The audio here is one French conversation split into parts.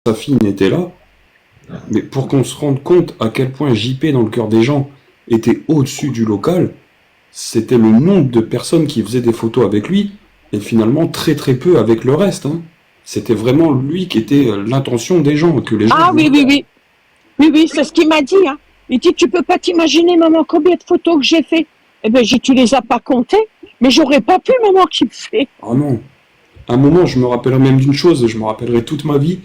sa fille n'était là, mais pour qu'on se rende compte à quel point JP dans le cœur des gens était au-dessus du local, c'était le nombre de personnes qui faisaient des photos avec lui, et finalement très très peu avec le reste. Hein. C'était vraiment lui qui était l'intention des gens, que les gens Ah oui, voulaient. oui, oui. Oui, oui, c'est ce qu'il m'a dit. Hein. Il dit, tu peux pas t'imaginer, maman, combien de photos que j'ai fait. Eh ben, tu les as pas comptées, mais j'aurais pas pu, maman, qu'il me fait. Ah non. À un moment, je me rappellerai même d'une chose, je me rappellerai toute ma vie.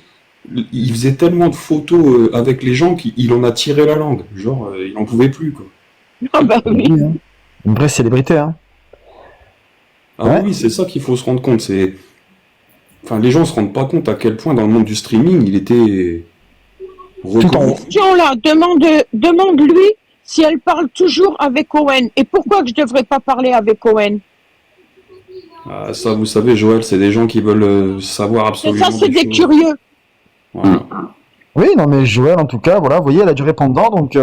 Il faisait tellement de photos avec les gens qu'il en a tiré la langue. Genre, il en pouvait plus, quoi. Ah bah Bah oui. oui, hein. Une vraie célébrité, hein. Ah oui, Ouais. oui, c'est ça qu'il faut se rendre compte. C'est, enfin, les gens se rendent pas compte à quel point dans le monde du streaming, il était Tout en reconnu. haut. Question là, demande-lui si elle parle toujours avec Owen. Et pourquoi que je devrais pas parler avec Owen? Ah, ça, vous savez, Joël, c'est des gens qui veulent savoir C'est ça, absolument c'est des des choses. curieux. Voilà. Oui, non, mais Joël, en tout cas, voilà, vous voyez, elle a du répondant. Donc,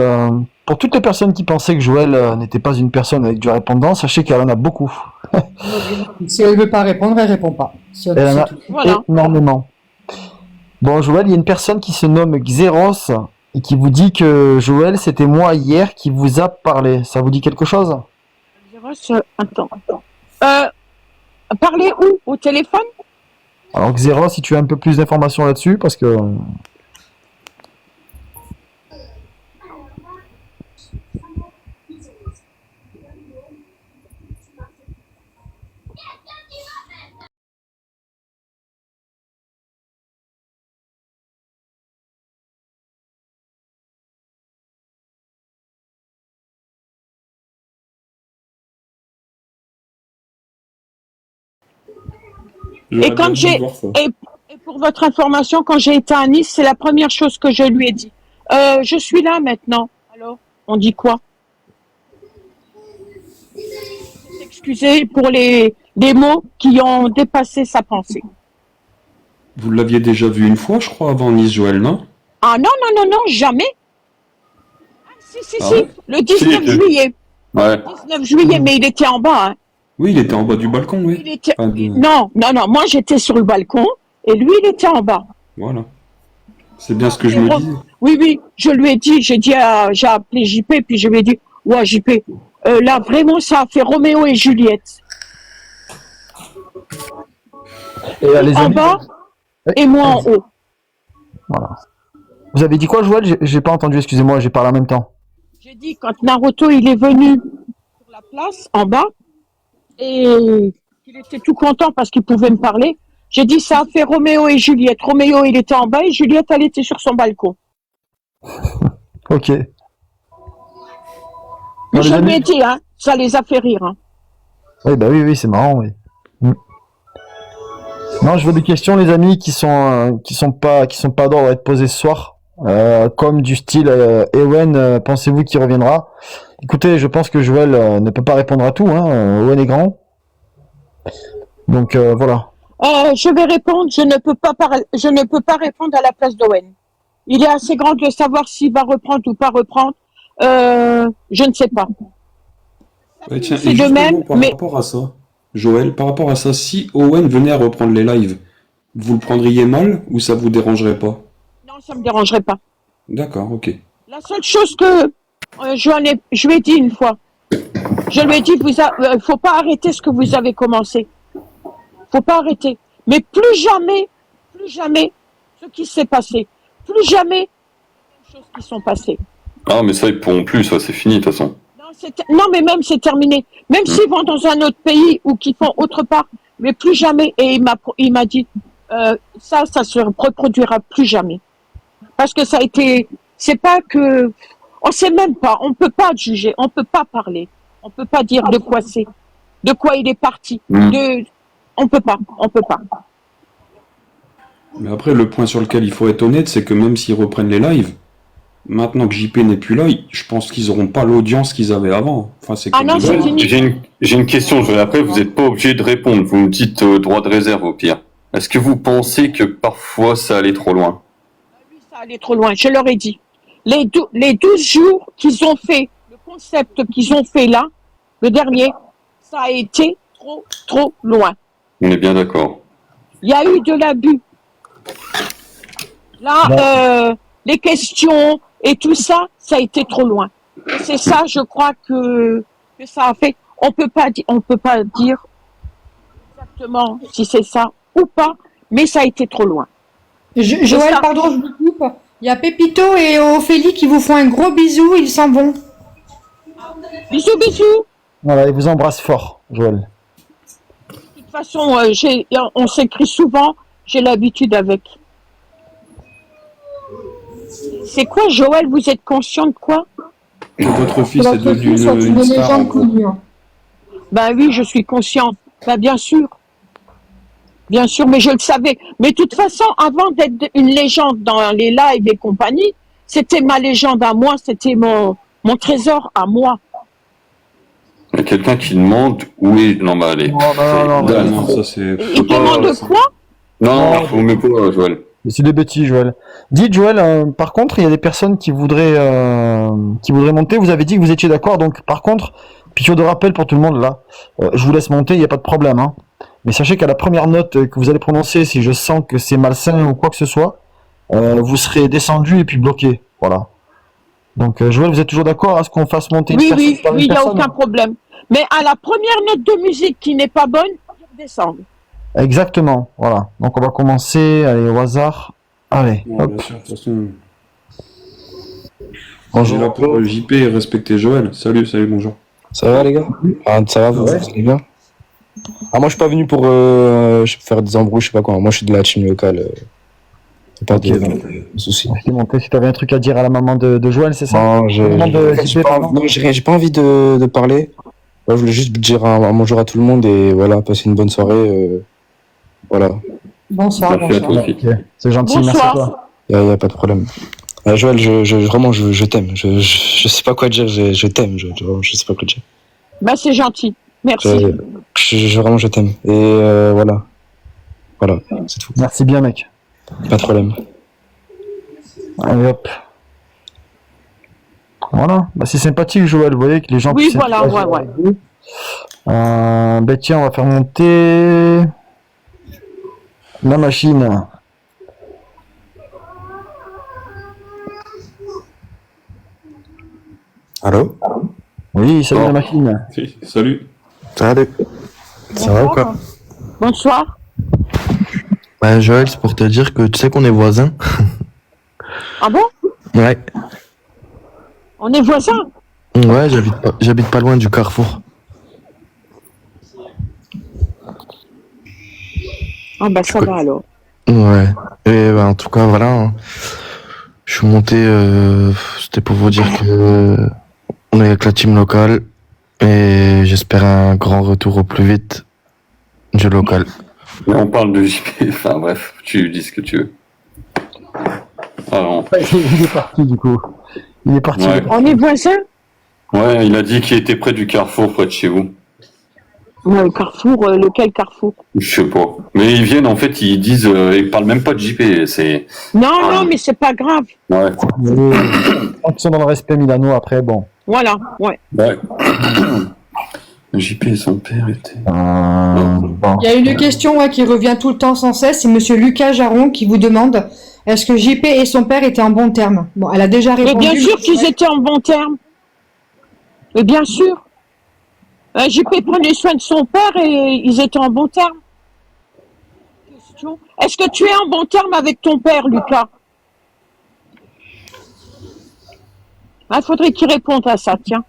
pour toutes les personnes qui pensaient que Joël n'était pas une personne avec du répondant, sachez qu'elle en a beaucoup. Si elle veut pas répondre, elle répond pas. Elle en C'est a tout. Voilà. énormément. Bon, Joël, il y a une personne qui se nomme Xeros et qui vous dit que Joël, c'était moi hier qui vous a parlé. Ça vous dit quelque chose? Attends. Parler où? Au téléphone? Alors, Xeros, si tu as un peu plus d'informations là-dessus, parce que... Et J'aurais bien quand voulu j'ai voir ça. et pour votre information, quand j'ai été à Nice, c'est la première chose que je lui ai dit. Je suis là maintenant. Alors, on dit quoi? Excusez pour les mots qui ont dépassé sa pensée. Vous l'aviez déjà vu une fois, je crois, avant Nice, Joël, non? Ah non, non, non, non, jamais. Ah, si, Ah ouais? le 19 Si, juillet. ouais. 19 juillet, mais il était en bas. Hein. Oui, il était en bas du balcon, oui. Il était... Enfin, Non, non, non, moi j'étais sur le balcon et lui il était en bas. voilà. C'est bien ce que je Et me disais. Oui, oui, je lui ai dit, j'ai appelé JP, puis je lui ai dit, ouais JP, là vraiment ça a fait Roméo et Juliette. Et les En amis... bas Oui, et moi en allez-y. haut. Voilà. Vous avez dit quoi, Joël? J'ai pas entendu, excusez-moi, j'ai parlé en même temps. J'ai dit, quand Naruto il est venu sur la place, en bas, et il était tout content parce qu'il pouvait me parler, j'ai dit, ça a fait Roméo et Juliette. Roméo il était en bas et Juliette elle était sur son balcon. Ok. Mais Bon, les je lui ai amis... dit, hein, ça les a fait rire. Hein. Oui, bah oui, oui, c'est marrant, oui. Mm. Non, je veux des questions, les amis, qui sont pas d'ordre à être posées ce soir. Comme du style, Ewen, pensez-vous qu'il reviendra? Écoutez, je pense que Joël ne peut pas répondre à tout, hein. Ewen est grand. Donc, voilà. Je vais répondre, je ne peux pas répondre à la place d'Owen. Il est assez grand de savoir s'il va reprendre ou pas reprendre. Je ne sais pas. Ouais, tiens, C'est et de justement, même, par mais rapport à ça, Joël, par rapport à ça, si Owen venait à reprendre les lives, vous le prendriez mal ou ça vous dérangerait pas? non, ça me dérangerait pas. D'accord, ok. La seule chose que je lui ai dit une fois, je lui ai dit, faut pas arrêter ce que vous avez commencé. Faut pas arrêter. Mais plus jamais ce qui s'est passé. Plus jamais les choses qui sont passées. Ah, mais ça, ils pourront plus, ça, c'est fini, de toute façon. Non, mais même c'est terminé. Même s'ils vont dans un autre pays ou qu'ils font autre part, mais plus jamais. Et il m'a dit, ça se reproduira plus jamais. Parce que ça a été, c'est pas que, on sait même pas, on peut pas juger, on peut pas parler, on peut pas dire de quoi il est parti, on peut pas. Mais après, le point sur lequel il faut être honnête, c'est que même s'ils reprennent les lives, maintenant que JP n'est plus là, je pense qu'ils auront pas l'audience qu'ils avaient avant. Enfin, c'est Ah comme non, les c'est autres. fini. J'ai une question, Joël. Après, vous n'êtes pas obligé de répondre. Vous me dites droit de réserve, au pire. Est-ce que vous pensez que parfois ça allait trop loin? Oui, ça allait trop loin, je leur ai dit. Les 12 jours qu'ils ont fait, le concept qu'ils ont fait là, le dernier, ça a été trop loin. On est bien d'accord. Il y a eu de l'abus. Là, les questions et tout ça, ça a été trop loin. Et c'est ça, je crois que ça a fait. On peut pas dire exactement si c'est ça ou pas, mais ça a été trop loin. Joël, ça. pardon, je vous coupe. Il y a Pépito et Ophélie qui vous font un gros bisou, ils s'en vont. Bisous, bisous. Voilà, il vous embrasse fort, Joël. De toute façon, on s'écrit souvent, j'ai l'habitude avec. C'est quoi, Joël, vous êtes conscient de quoi? Que votre fils est Votre devenu fils est une une star. en légende gros. connue. Ben oui, je suis consciente. Ben bien sûr. Bien sûr, mais je le savais. Mais de toute façon, avant d'être une légende dans les lives et compagnie, c'était ma légende à moi, c'était mon trésor à moi. Il y a quelqu'un qui demande où est. Non, bah allez. Non, Ah non, ça c'est. Il demande quoi? Non, vous me pas, Joël. C'est des bêtises, Joël. Dites, Joël, par contre, il y a des personnes qui voudraient monter. Vous avez dit que vous étiez d'accord, donc par contre, piqûre de rappel pour tout le monde là. Je vous laisse monter, il n'y a pas de problème. Hein. Mais sachez qu'à la première note que vous allez prononcer, si je sens que c'est malsain ou quoi que ce soit, vous serez descendu et puis bloqué. Voilà. Donc, Joël, vous êtes toujours d'accord à ce qu'on fasse monter une Oui, personne oui, par une oui, il n'y a personne aucun problème. Mais à la première note de musique qui n'est pas bonne, il redescend. Exactement. Voilà. Donc, on va commencer. Allez, au hasard. Allez. Ouais, Hop. bien sûr, de toute façon. Bonjour. J'ai là pour JP et respecter Joël. Salut, bonjour. Ça va les gars? Ah, ça va, vous allez bien? Ah, moi je suis pas venu pour faire des embrouilles, je sais pas quoi. Moi je suis de la team locale. Pas de soucis. Merci, monter. Si tu avais un truc à dire à la maman de Joël, c'est ça? Non, Maman de JP, pardon. j'ai pas envie de parler. Moi, je voulais juste dire un bonjour à tout le monde et voilà, passer une bonne soirée. Voilà, Bonsoir, Merci à bonsoir. toi aussi. Ok. C'est gentil, merci à toi. Bonsoir. y a pas de problème. Joël, vraiment, je t'aime. Je sais pas quoi dire, je t'aime. Je sais pas quoi dire. Ben, c'est gentil. Merci. Vraiment, je t'aime. Et voilà. Voilà, c'est tout. Merci bien, mec. Pas de problème. Allez, hop. Voilà. Bah, c'est sympathique, Joël. Vous voyez que les gens Oui, puissent voilà, interagir ouais. avec vous. Ben tiens, on va faire monter la machine. Allô? Oui, salut Bon. la machine. Salut. Salut. Ça va ou quoi? Bonsoir. Bah, Joël, c'est pour te dire que tu sais qu'on est voisins. Ah bon? Ouais. On est voisins? Ouais, j'habite pas loin du carrefour. Ah ben, ça va alors. Ouais. Et bah, en tout cas, voilà. Hein. Je suis monté, c'était pour vous dire que on est avec la team locale et j'espère un grand retour au plus vite du local. Mais on parle de JP, enfin bref, tu dis ce que tu veux. Alors, Il est parti, du coup. Il est parti. Ouais. On est voisins? ouais, il a dit qu'il était près du carrefour, près de chez vous. Ouais, le carrefour, lequel carrefour? Je sais pas. Mais ils viennent, en fait, ils disent, ils parlent même pas de JP, c'est... Non, non, mais c'est pas grave. Ouais, Tant qu'ils sont dans le respect Milano, après, bon. Voilà, ouais. ouais. JP et son père étaient... Bon. Il y a une question qui revient tout le temps sans cesse, c'est monsieur Lucas Jaron qui vous demande est-ce que JP et son père étaient en bon terme? Bon, elle a déjà Mais répondu. bien sûr qu'ils étaient en bon terme. Mais bien sûr. JP prenait soin de son père et ils étaient en bon terme. Question. Est-ce que tu es en bon terme avec ton père, Lucas? Il faudrait qu'il réponde à ça, tiens.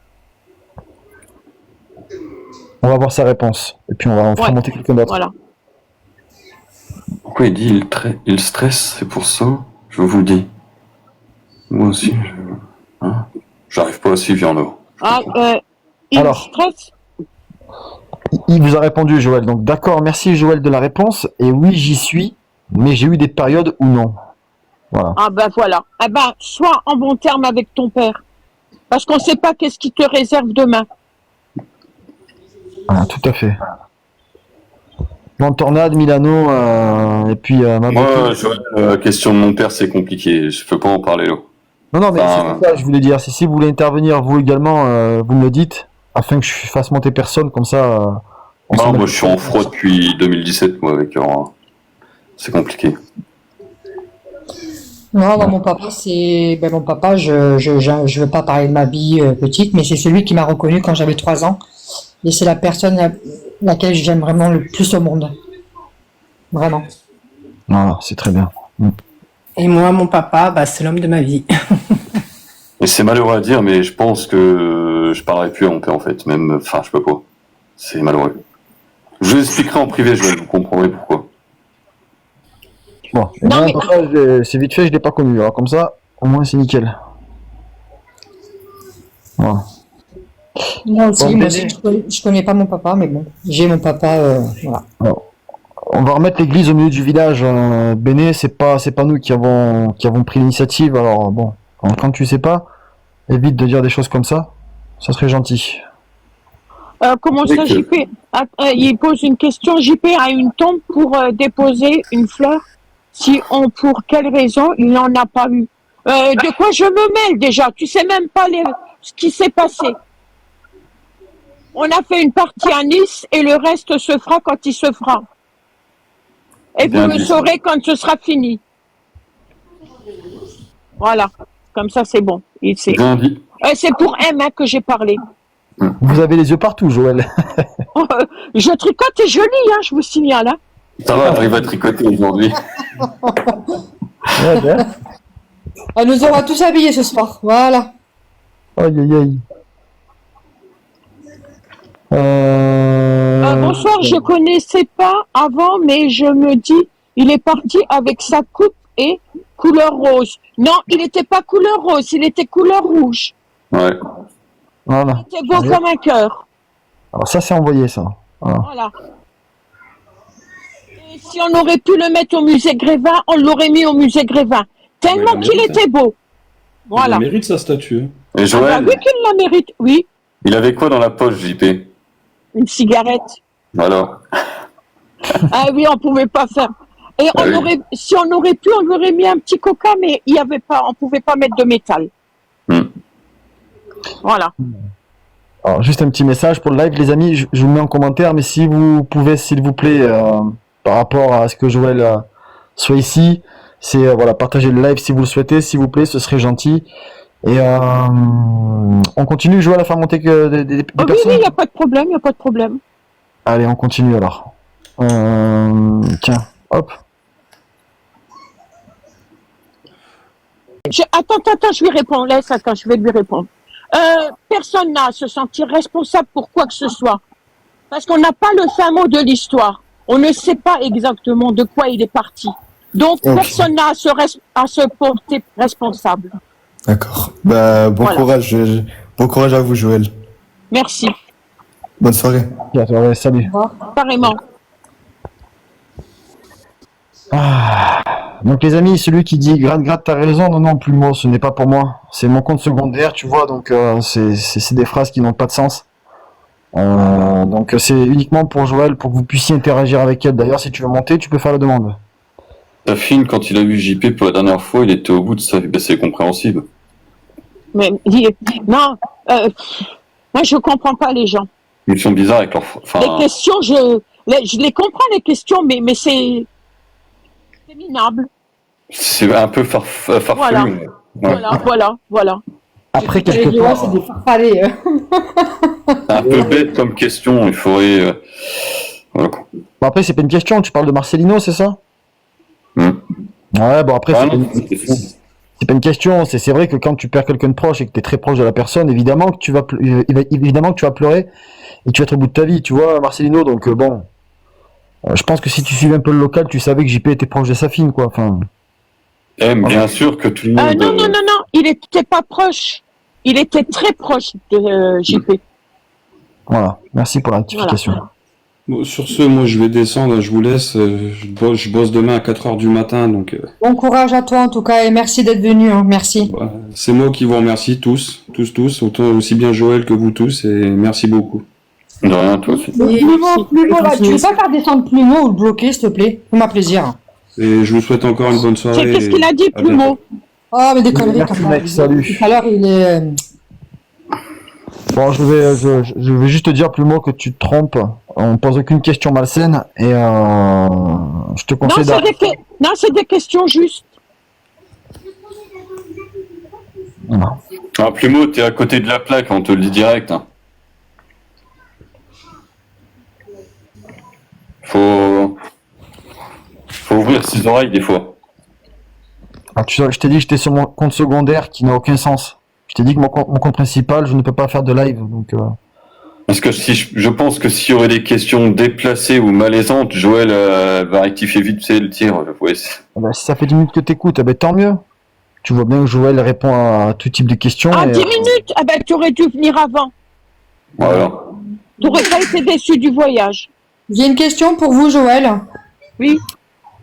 On va voir sa réponse. Et puis on va faire Ouais. monter quelqu'un d'autre. Voilà. Pourquoi il dit il stresse, c'est pour ça? Je vous le dis. Moi aussi, j'arrive pas à suivre là. Il Alors. stresse? Il vous a répondu, Joël. Donc d'accord, merci Joël de la réponse. Et oui, j'y suis, mais j'ai eu des périodes où non. Voilà. Ah ben voilà. Eh ben, sois en bon terme avec ton père. Parce qu'on ne sait pas qu'est-ce qui te réserve demain. Voilà, tout à fait. Bon, tornade, Milano, et puis ma Moi, Joël, question de mon père, c'est compliqué. Je peux pas en parler là. Non, mais Enfin, c'est ça, je voulais dire. Si vous voulez intervenir, vous également, vous me le dites, afin que je fasse monter personne, comme ça. On Non, s'en met- moi je suis en froid depuis 2017, moi, avec c'est compliqué. Non, mon papa, mon papa, je veux pas parler de ma vie petite, mais c'est celui qui m'a reconnu quand j'avais 3 ans. Et c'est la personne laquelle j'aime vraiment le plus au monde. Vraiment. Voilà, c'est très bien. Et moi, mon papa, c'est l'homme de ma vie. Et c'est malheureux à dire, mais je pense que je parlerai plus à mon père, en fait. Même, enfin, je peux pas. C'est malheureux. Je vous expliquerai en privé, vous comprendrez pourquoi. Bon, Non, moi, mais- papa, c'est vite fait, je l'ai pas connu. Alors comme ça, au moins c'est nickel. Voilà. Moi aussi, Bon, moi mais- aussi, je connais pas mon papa, mais bon, j'ai mon papa, voilà. On va remettre l'église au milieu du village. Béné, c'est pas nous qui avons pris l'initiative. Alors bon, quand tu sais pas, évite de dire des choses comme ça. Ça serait gentil. Comment ça, Avec, JP? Il pose une question. JP a une tombe pour déposer une fleur. Pour quelle raison il n'en a pas eu? De quoi je me mêle déjà? Tu sais même pas ce qui s'est passé. On a fait une partie à Nice et le reste se fera quand il se fera. Et Bien vous le dit. saurez quand ce sera fini. Voilà. Comme ça, c'est bon. Il sait. Bien dit. C'est pour M que j'ai parlé. Vous avez les yeux partout, Joël. Je tricote et je lis, je vous signale. Ça va, t'arrives à tricoter aujourd'hui. Ouais, ben. Elle nous aura tous habillés ce soir, voilà. Aïe aïe aïe. Bonsoir, je connaissais pas avant, mais je me dis, il est parti avec sa coupe et couleur rose. Non, il n'était pas couleur rose, il était couleur rouge. Ouais. Voilà. Il était beau comme un cœur. Alors ça c'est envoyé ça. Voilà. Voilà. Et si on aurait pu le mettre au musée Grévin, on l'aurait mis au musée Grévin. Tellement Oui, qu'il il mérite, était beau. Voilà. Il mérite sa statue. Et Ah bah Joël, oui qu'il la mérite. Oui, il avait quoi dans la poche, JP? une cigarette. Voilà. Ah oui, on pouvait pas faire. Et Ah oui. si on aurait pu, on lui aurait mis un petit coca, mais il y avait pas, on pouvait pas mettre de métal. Hmm. Voilà. Alors juste un petit message pour le live, les amis, je vous le mets en commentaire, mais si vous pouvez, s'il vous plaît, par rapport à ce que Joël soit ici, c'est voilà, partagez le live si vous le souhaitez, s'il vous plaît, ce serait gentil. Et on continue, Joël, à faire monter que des Oh, oui, personnes. il n'y a pas de problème, il n'y a pas de problème. Allez, on continue alors. Tiens, hop. Attends, je lui réponds. Attends, je vais lui répondre. Personne n'a à se sentir responsable pour quoi que ce soit. Parce qu'on n'a pas le fin mot de l'histoire. On ne sait pas exactement de quoi il est parti. Donc, Ok. personne n'a à se porter responsable. D'accord. Bah, bon Voilà. courage. Bon courage à vous, Joël. Merci. Bonne soirée. Ouais, salut. Carrément. Donc les amis, celui qui dit gratte, t'as raison, non, Plumeau, ce n'est pas pour moi. C'est mon compte secondaire, tu vois, donc c'est des phrases qui n'ont pas de sens. Donc c'est uniquement pour Joël, pour que vous puissiez interagir avec elle. D'ailleurs, si tu veux monter, tu peux faire la demande. Tafine, quand il a vu JP pour la dernière fois, il était au bout de sa vie. Ben, c'est compréhensible. Mais non, moi je comprends pas les gens. Ils sont bizarres avec leur. Les Enfin, questions, je les comprends les questions, mais c'est minable. c'est un peu farfelu. Voilà. Ouais. Voilà. Après, Les quelque Joël, part, c'est des farfadets. C'est un peu bête comme question. Il faudrait. Voilà quoi. bon, après c'est pas une question, tu parles de Marcelino, c'est ça? Hmm. Ouais, bon après Ah c'est non, pas une question, c'est vrai que quand tu perds quelqu'un de proche et que tu es très proche de la personne, évidemment que tu vas évidemment que tu vas pleurer et tu vas être au bout de ta vie, tu vois, Marcelino, donc bon. Je pense que si tu suivais un peu le local, tu savais que JP était proche de sa fille, quoi. Enfin, bien sûr que tout le monde. Non, il n'était pas proche. Il était très proche de JP. voilà. Merci pour la rectification. Bon, sur ce, moi je vais descendre, je vous laisse. Je bosse demain à 4h du matin, donc Bon courage à toi en tout cas et merci d'être venu, hein. Merci. voilà. C'est moi qui vous remercie tous, autant aussi bien Joël que vous tous, et merci beaucoup. De rien, toi aussi. Plumeau, là, tu veux pas faire descendre Plumeau ou le bloquer, s'il te plaît? Fais-moi plaisir. Et je vous souhaite encore une bonne soirée. C'est qu'est-ce qu'il a dit, à bientôt. Plumeau? Oh, mais des conneries Merci, comme ça. mec, salut. Tout à l'heure, il est. Bon, je vais juste te dire, Plumeau, que tu te trompes. On pose aucune question malsaine et je te Non, conseille c'est des questions justes. Voilà. Ah, Plumeau, t'es à côté de la plaque, on te le dit direct. Hein. Faut ouvrir ses oreilles des fois. Ah, je t'ai dit que j'étais sur mon compte secondaire qui n'a aucun sens. Je t'ai dit que mon compte principal, je ne peux pas faire de live. Donc, Parce que si je pense que s'il y aurait des questions déplacées ou malaisantes, Joël va rectifier vite fait le tir. Ouais, si ça fait 10 minutes que t'écoutes, tant mieux. Tu vois bien que Joël répond à tout type de questions. Ah, 10 minutes? Ah ben, tu aurais dû venir avant. Voilà. Tu n'aurais pas été déçu du voyage. J'ai une question pour vous, Joël. Oui.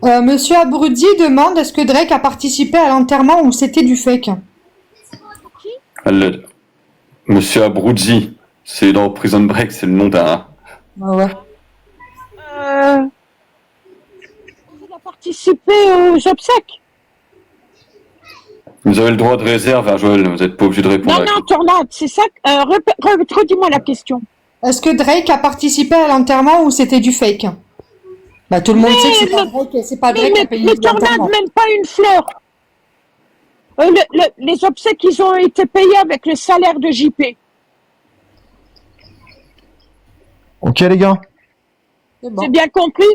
Monsieur Abruzzi demande est-ce que Drake a participé à l'enterrement ou c'était du fake? Monsieur Abruzzi, c'est dans Prison Break, c'est le nom d'un... Ah ouais. Il a participé aux obsèques. Vous avez le droit de réserve, hein, Joël, vous n'êtes pas obligé de répondre. Non, Tornade, c'est ça. Redis-moi la question. Est-ce que Drake a participé à l'enterrement ou c'était du fake? Bah, tout le monde sait que c'est pas Drake qui a payé Tornade, l'enterrement. même pas une fleur. Les obsèques, ils ont été payés avec le salaire de JP. Ok, les gars. C'est bien compris?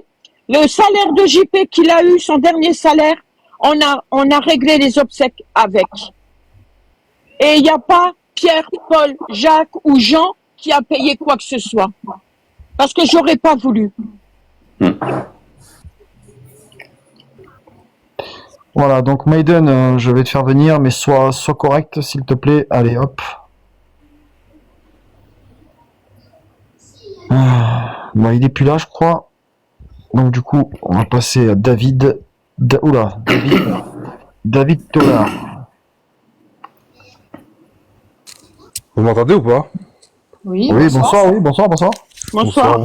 Le salaire de JP qu'il a eu, son dernier salaire, on a réglé les obsèques avec. Et il n'y a pas Pierre, Paul, Jacques ou Jean qui a payé quoi que ce soit. Parce que j'aurais pas voulu. Voilà, donc Maiden, je vais te faire venir, mais sois correct, s'il te plaît. Allez, hop. Bon, il est plus là, je crois. Donc, du coup, on va passer à David. David Tollard. Vous m'entendez ou pas? Oui, Oui, bonsoir. Bonsoir. Bonsoir.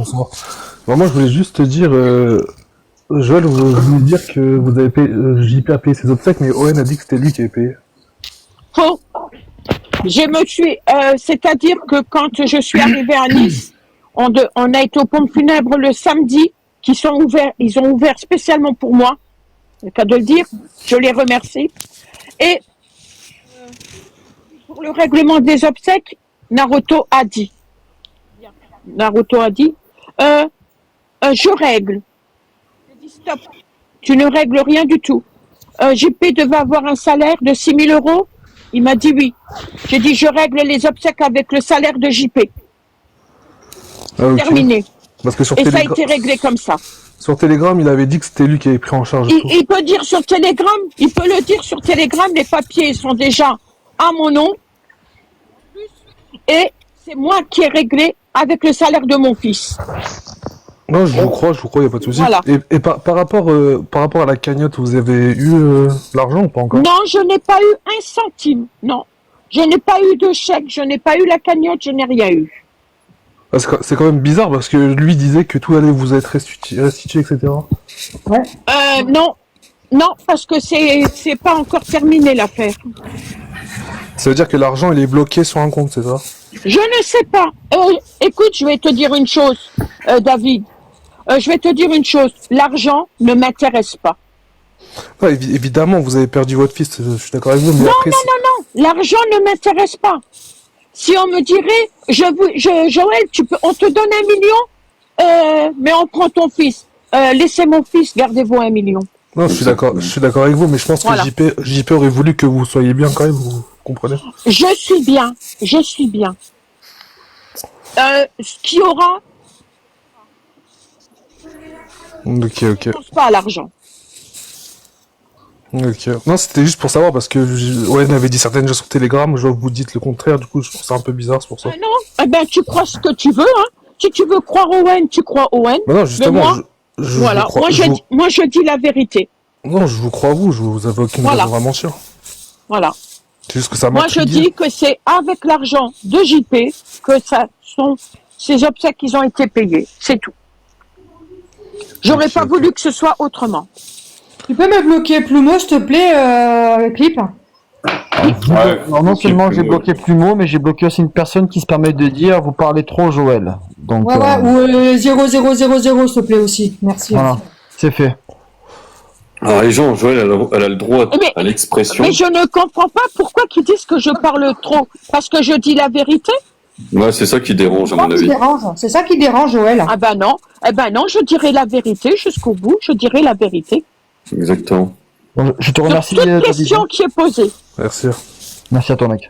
Bon, moi, je voulais juste te dire, Joël, vous voulez dire que vous avez payé, JP a payé ses obsèques, mais Owen a dit que c'était lui qui avait payé. Faux. C'est-à-dire que quand je suis arrivée à Nice, on a été aux pompes funèbres le samedi, ils ont ouvert spécialement pour moi. C'est le cas de le dire. Je les remercie. Et pour le règlement des obsèques, Naruto a dit, je règle. J'ai dit stop. Tu ne règles rien du tout. JP devait avoir un salaire de 6 000 €. Il m'a dit oui. J'ai dit je règle les obsèques avec le salaire de JP. Ah, ok. Terminé. Parce que sur Et ça a été réglé comme ça. Sur Telegram, il avait dit que c'était lui qui avait pris en charge tout. Il peut dire sur Telegram, il peut le dire sur Telegram, les papiers sont déjà à mon nom. Et c'est moi qui ai réglé avec le salaire de mon fils. Non, je vous crois, il n'y a pas de souci. Voilà. Et par rapport à la cagnotte, vous avez eu l'argent ou pas encore? Non, je n'ai pas eu un centime. Non. Je n'ai pas eu de chèque, je n'ai pas eu la cagnotte, je n'ai rien eu. C'est quand même bizarre parce que lui disait que tout allait vous être restitué, etc. Ouais. Non, parce que c'est pas encore terminé l'affaire. Ça veut dire que l'argent il est bloqué sur un compte, c'est ça? Je ne sais pas. Écoute, je vais te dire une chose, David. Je vais te dire une chose. L'argent ne m'intéresse pas. Ouais, évidemment, vous avez perdu votre fils, je suis d'accord avec vous. Mais Non, après, non. L'argent ne m'intéresse pas. Si on me dirait, Joël, on te donne 1 million, mais on prend ton fils. Laissez mon fils, gardez-vous 1 million. Non, je suis d'accord avec vous, mais je pense que Voilà. JP aurait voulu que vous soyez bien quand même, vous comprenez? Je suis bien. Ce qu'il y aura, Ok. je ne pense pas à l'argent. Ok. Non, c'était juste pour savoir parce que Owen avait dit certaines choses sur Telegram, je vois que vous dites le contraire, du coup je trouve ça un peu bizarre, c'est pour ça. Non, tu crois ce que tu veux, hein. Si tu veux croire Owen, tu crois Owen. Bah non, justement, Mais moi, je voilà. vous crois, Moi, je dis la vérité. Non, je vous crois vous avez aucune Voilà. raison à mentir. Voilà. C'est juste que ça m'a Moi, je dis que c'est avec l'argent de JP que ça sont ces obsèques qui ont été payés. C'est tout. J'aurais pas voulu que ce soit autrement. Tu peux me bloquer Plumeau, s'il te plaît, Clip? Ouais, Alors, non seulement j'ai bloqué Plumeau, mais j'ai bloqué aussi une personne qui se permet de dire vous parlez trop, Joël. Donc, Ouais, ou 0000, s'il te plaît aussi. Merci. voilà, c'est fait. Alors les gens, Joël, elle a le droit à l'expression. Mais je ne comprends pas pourquoi ils disent que je parle trop. Parce que je dis la vérité. Ouais, c'est ça qui dérange, à mon avis. C'est ça qui dérange, Joël. Ah ben non. Eh ben non, je dirai la vérité jusqu'au bout. Je dirai la vérité. Exactement. Bon, je te remercie. Sur toute David. question qui est posée. Merci. Merci à toi, mec.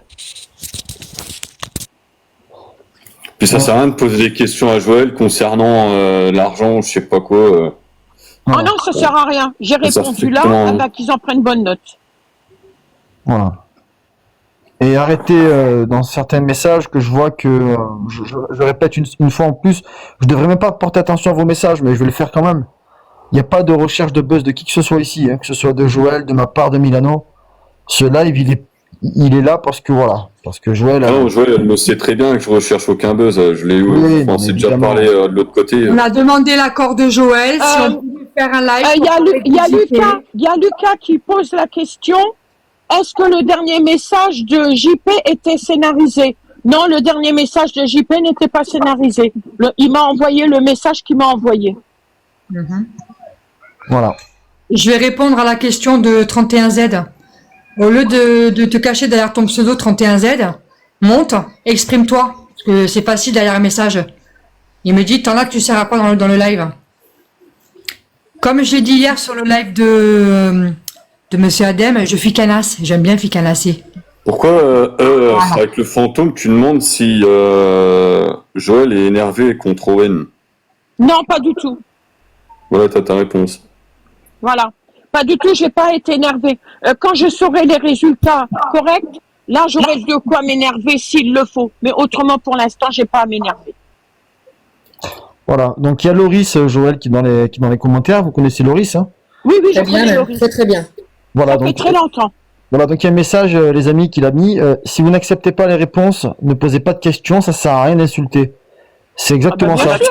Puis ça sert à rien de poser des questions à Joël concernant l'argent ou je sais pas quoi. Oh non, ça sert à rien. J'ai Ça répondu fait là, comment, eh ben, qu'ils en prennent bonne note. Voilà. Et arrêtez dans certains messages que je vois que je répète une fois en plus, je devrais même pas porter attention à vos messages, mais je vais le faire quand même. Il n'y a pas de recherche de buzz de qui que ce soit ici, hein, que ce soit de Joël, de ma part, de Milano. Ce live, il est là parce que voilà, parce que Joël. Non, Joël, elle me sait très bien que je recherche aucun buzz. Je l'ai eu. Oui, On s'est déjà évidemment. parlé de l'autre côté. On a demandé l'accord de Joël si on pouvait faire un live. Il y a Lucas. Lucas qui pose la question. Est-ce que le dernier message de JP était scénarisé? Non, le dernier message de JP n'était pas scénarisé. Il m'a envoyé le message qu'il m'a envoyé. Voilà. Je vais répondre à la question de 31Z. Au lieu de te cacher derrière ton pseudo 31Z, monte, exprime-toi. Parce que c'est facile derrière un message. Il me dit, t'en as que tu sers à quoi dans le live? Comme je l'ai dit hier sur le live de Monsieur Adem, je ficanasse. J'aime bien ficanasser. Pourquoi, avec le fantôme, tu demandes si Joël est énervé contre Owen? Non, pas du tout. Voilà, t'as ta réponse. Voilà. Pas du tout, j'ai pas été énervée. Quand je saurai les résultats corrects, là, j'aurai de quoi m'énerver s'il le faut. Mais autrement, pour l'instant, j'ai pas à m'énerver. Voilà. Donc il y a Loris, Joël, qui est dans les commentaires. Vous connaissez Loris, hein? Oui, je Très bien, connais Laurie. très très bien. Voilà. Ça fait Donc très longtemps. voilà. Donc il y a un message, les amis, qu'il a mis. Si vous n'acceptez pas les réponses, ne posez pas de questions. Ça sert à rien d'insulter. C'est exactement bien ça. sûr.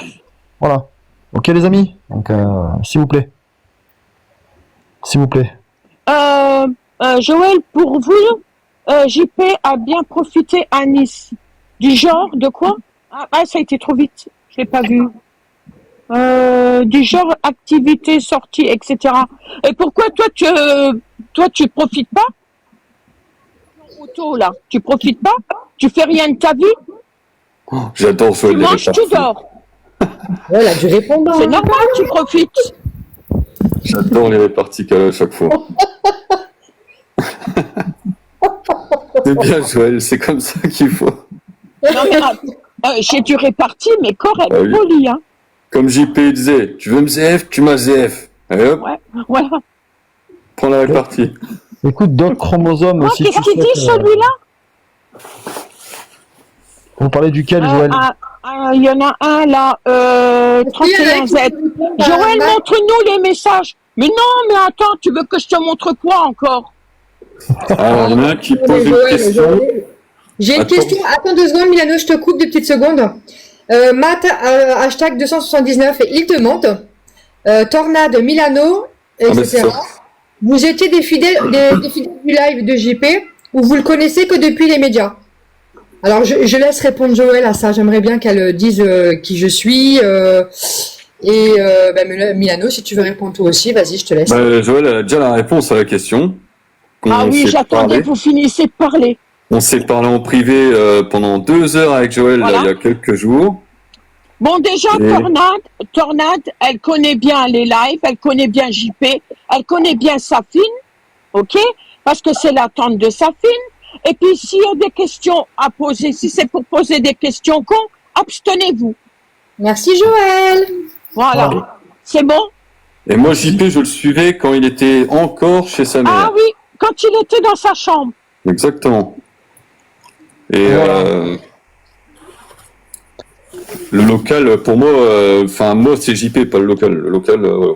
Voilà. Ok, les amis. Donc s'il vous plaît. S'il vous plaît. Joël, pour vous, JP a bien profité à Nice. Du genre de quoi? Ça a été trop vite. Je l'ai pas vu. Du genre activité, sortie, etc. Et pourquoi toi tu profites pas? Auto là, tu profites pas? Tu fais rien de ta vie? J'adore Joël. Tu manges, tu dors. Voilà, du répondant. C'est normal, tu profites. J'adore les réparties qu'elle a à chaque fois. C'est bien, Joël, c'est comme ça qu'il faut. Non, mais, j'ai du réparti, mais correct, Ah oui. poli, hein. Comme JP disait, tu veux me ZF, tu m'as ZF. Allez hop, Ouais, voilà. prends la répartie. Écoute, d'autres chromosomes Oh, aussi. qu'est-ce qu'il dit, celui-là? Vous parlez duquel, Joël? Il y en a un là, 31Z. Joël, montre-nous les messages. Mais non, mais attends, tu veux que je te montre quoi encore? Alors, il y en a un qui pose une question. J'ai une Attends. question. Attends 2 secondes, Milano, je te coupe 2 petites secondes. Matt, hashtag 279, il te monte. Tornade, Milano, Ah, mais c'est etc. ça. Vous étiez des fidèles du live de JP ou vous le connaissez que depuis les médias? Alors, je laisse répondre Joël à ça. J'aimerais bien qu'elle dise qui je suis. Milano, si tu veux répondre toi aussi, vas-y, je te laisse. Joël a déjà la réponse à la question. Ah oui, j'attendais que vous finissiez de parler. On s'est parlé en privé pendant 2 heures avec Joël Voilà. il y a quelques jours. Bon, déjà, Et- Tornade, elle connaît bien les lives, elle connaît bien JP, elle connaît bien Safine, ok? Parce que c'est la tante de Safine. Et puis, s'il y a des questions à poser, si c'est pour poser des questions cons, abstenez-vous. Merci Joël. Voilà. Voilà. C'est bon? Et moi, JP, je le suivais quand il était encore chez sa mère. Ah oui, quand il était dans sa chambre. Exactement. Et Voilà. le local, pour moi, moi, c'est JP, pas le local. Le local, voilà.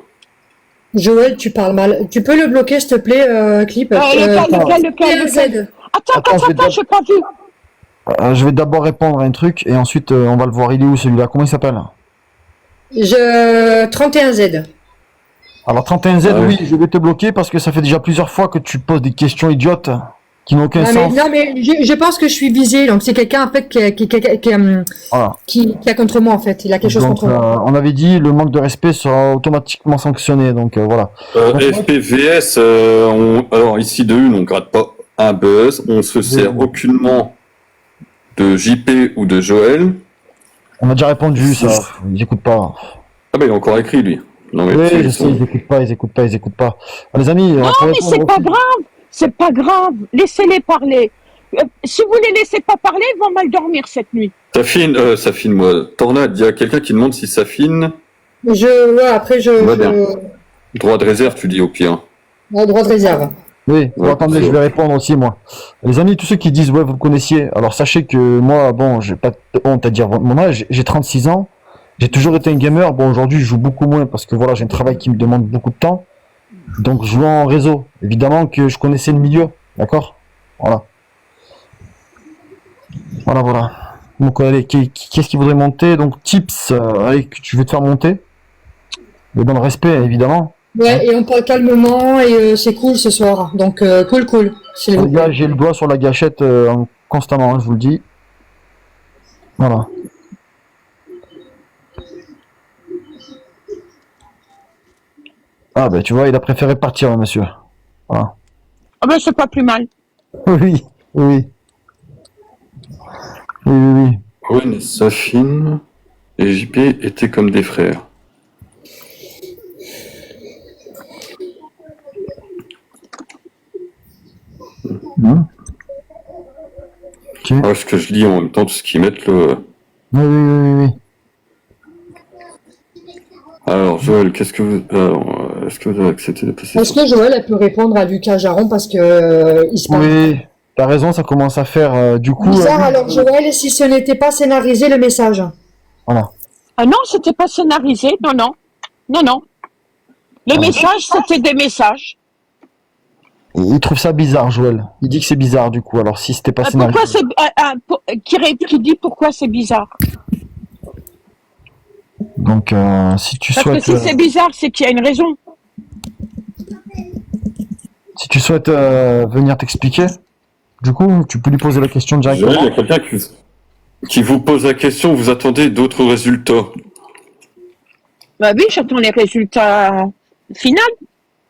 Joël, tu parles mal. Tu peux le bloquer, s'il te plaît, Clip Lequel? Attends, j'ai pas vu. Je vais d'abord répondre à un truc et ensuite on va le voir. Il est où celui-là? Comment il s'appelle? 31Z. Alors 31Z, Ah oui, je vais te bloquer parce que ça fait déjà plusieurs fois que tu poses des questions idiotes. qui n'ont aucun sens. Non, mais je pense que je suis visée. Donc, c'est quelqu'un, en fait, Voilà. qui a contre moi, en fait. Il a quelque chose Donc, contre moi. on avait dit le manque de respect sera automatiquement sanctionné. Donc voilà. FPVS, alors ici de une, on gratte pas un buzz, on se sert aucunement de JP ou de Joël. On a déjà répondu, ça. Ils écoutent pas. Ah bah il a encore écrit lui. Non mais Oui, je sais, ils écoutent pas. Ah, les amis, Non, mais c'est pas grave. C'est pas grave. Laissez-les parler. Si vous les laissez pas parler, ils vont mal dormir cette nuit. Safine, moi. Tornade, il y a quelqu'un qui demande si Safine. Après, Droit de réserve, tu dis au pire. droit de réserve. Oui, attendez, je vais répondre aussi, moi. Les amis, tous ceux qui disent, ouais, vous le connaissiez, alors sachez que moi, bon, j'ai pas honte à dire mon âge, j'ai 36 ans, j'ai toujours été un gamer, bon, aujourd'hui, je joue beaucoup moins parce que voilà, j'ai un travail qui me demande beaucoup de temps, donc je joue en réseau. Évidemment que je connaissais le milieu, d'accord? Voilà. Voilà. Donc, allez, qu'est-ce qui voudrait monter? Donc, tips, allez, je vais te faire monter. Mais dans le respect, évidemment. Ouais, et on parle calmement et c'est cool ce soir. Donc, cool. Les gars, j'ai le doigt sur la gâchette constamment, hein, je vous le dis. Voilà. Ah, ben tu vois, il a préféré partir, monsieur. Voilà. Ah ben, c'est pas plus mal. Oui. Owen, Safine et JP étaient comme des frères. Okay. Ah, ce que je lis en même temps, tout ce qu'ils mettent le. Oui. Alors, Joël, est-ce que vous avez accepté de passer? Est-ce que Joël elle peut répondre à Lucas Jaron parce que il se parle. Oui, t'as raison, ça commence à faire du coup. Bizarre, alors Joël, si ce n'était pas scénarisé le message. Voilà. Ah non, c'était pas scénarisé. Non. Les messages, c'était des messages. Il trouve ça bizarre, Joël. Il dit que c'est bizarre, du coup. Alors, si c'était pas scénarisé. Pourquoi qui dit pourquoi c'est bizarre? Donc, si tu Parce souhaites. que si c'est bizarre, c'est qu'il y a une raison. Si tu souhaites venir t'expliquer, du coup, tu peux lui poser la question directement. Joël, il y a quelqu'un qui vous pose la question, vous attendez d'autres résultats? Bah oui, j'attends les résultats finaux.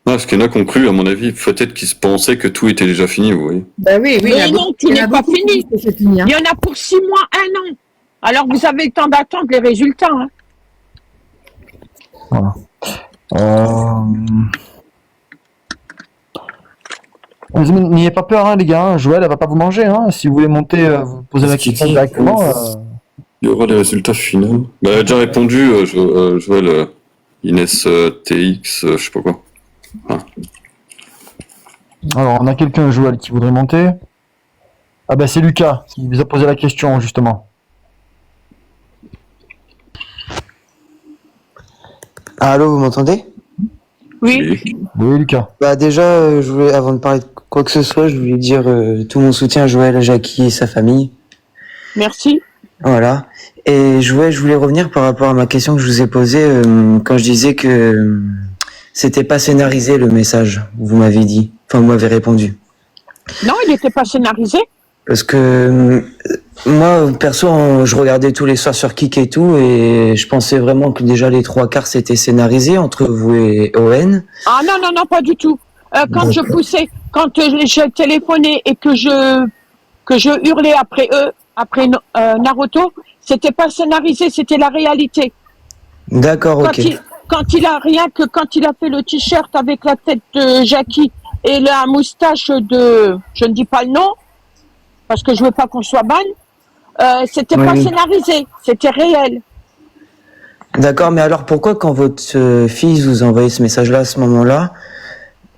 Ah, parce qu'il y en a qui ont cru, à mon avis, peut-être qu'ils se pensaient que tout était déjà fini, vous voyez. Bah oui. Mais non, tout n'est pas fini. Hein. Il y en a pour 6 mois, 1 an. Alors vous avez le temps d'attendre les résultats. Hein. Voilà. N'ayez pas peur, hein, les gars. Joël, elle va pas vous manger. Hein. Si vous voulez monter, vous posez la question directement. Il y aura des résultats finaux. Bah, elle a déjà répondu, Joël, Inès TX, je sais pas quoi. Ah. Alors, on a quelqu'un, Joël, qui voudrait monter. Ah ben, c'est Lucas qui vous a posé la question, justement. Allô, vous m'entendez? Oui. Oui, Lucas. Bah déjà, je voulais, avant de parler de quoi que ce soit, je voulais dire tout mon soutien à Joël, à Jackie et sa famille. Merci. Voilà. Et je voulais revenir par rapport à ma question que je vous ai posée quand je disais que c'était pas scénarisé le message, vous m'avez dit. Enfin, vous m'avez répondu. Non, il n'était pas scénarisé. Parce que moi, perso, je regardais tous les soirs sur Kik et tout, et je pensais vraiment que déjà les 3/4 c'était scénarisé entre vous et Owen. Ah non, pas du tout. Quand je poussais, quand je téléphonais et que je hurlais après eux, après Naruto, c'était pas scénarisé, c'était la réalité. D'accord, ok. Quand il a fait le t-shirt avec la tête de Jackie et la moustache de, je ne dis pas le nom, parce que je veux pas qu'on soit ban, c'était pas scénarisé, c'était réel. D'accord, mais alors pourquoi quand votre fils vous a envoyé ce message-là à ce moment-là,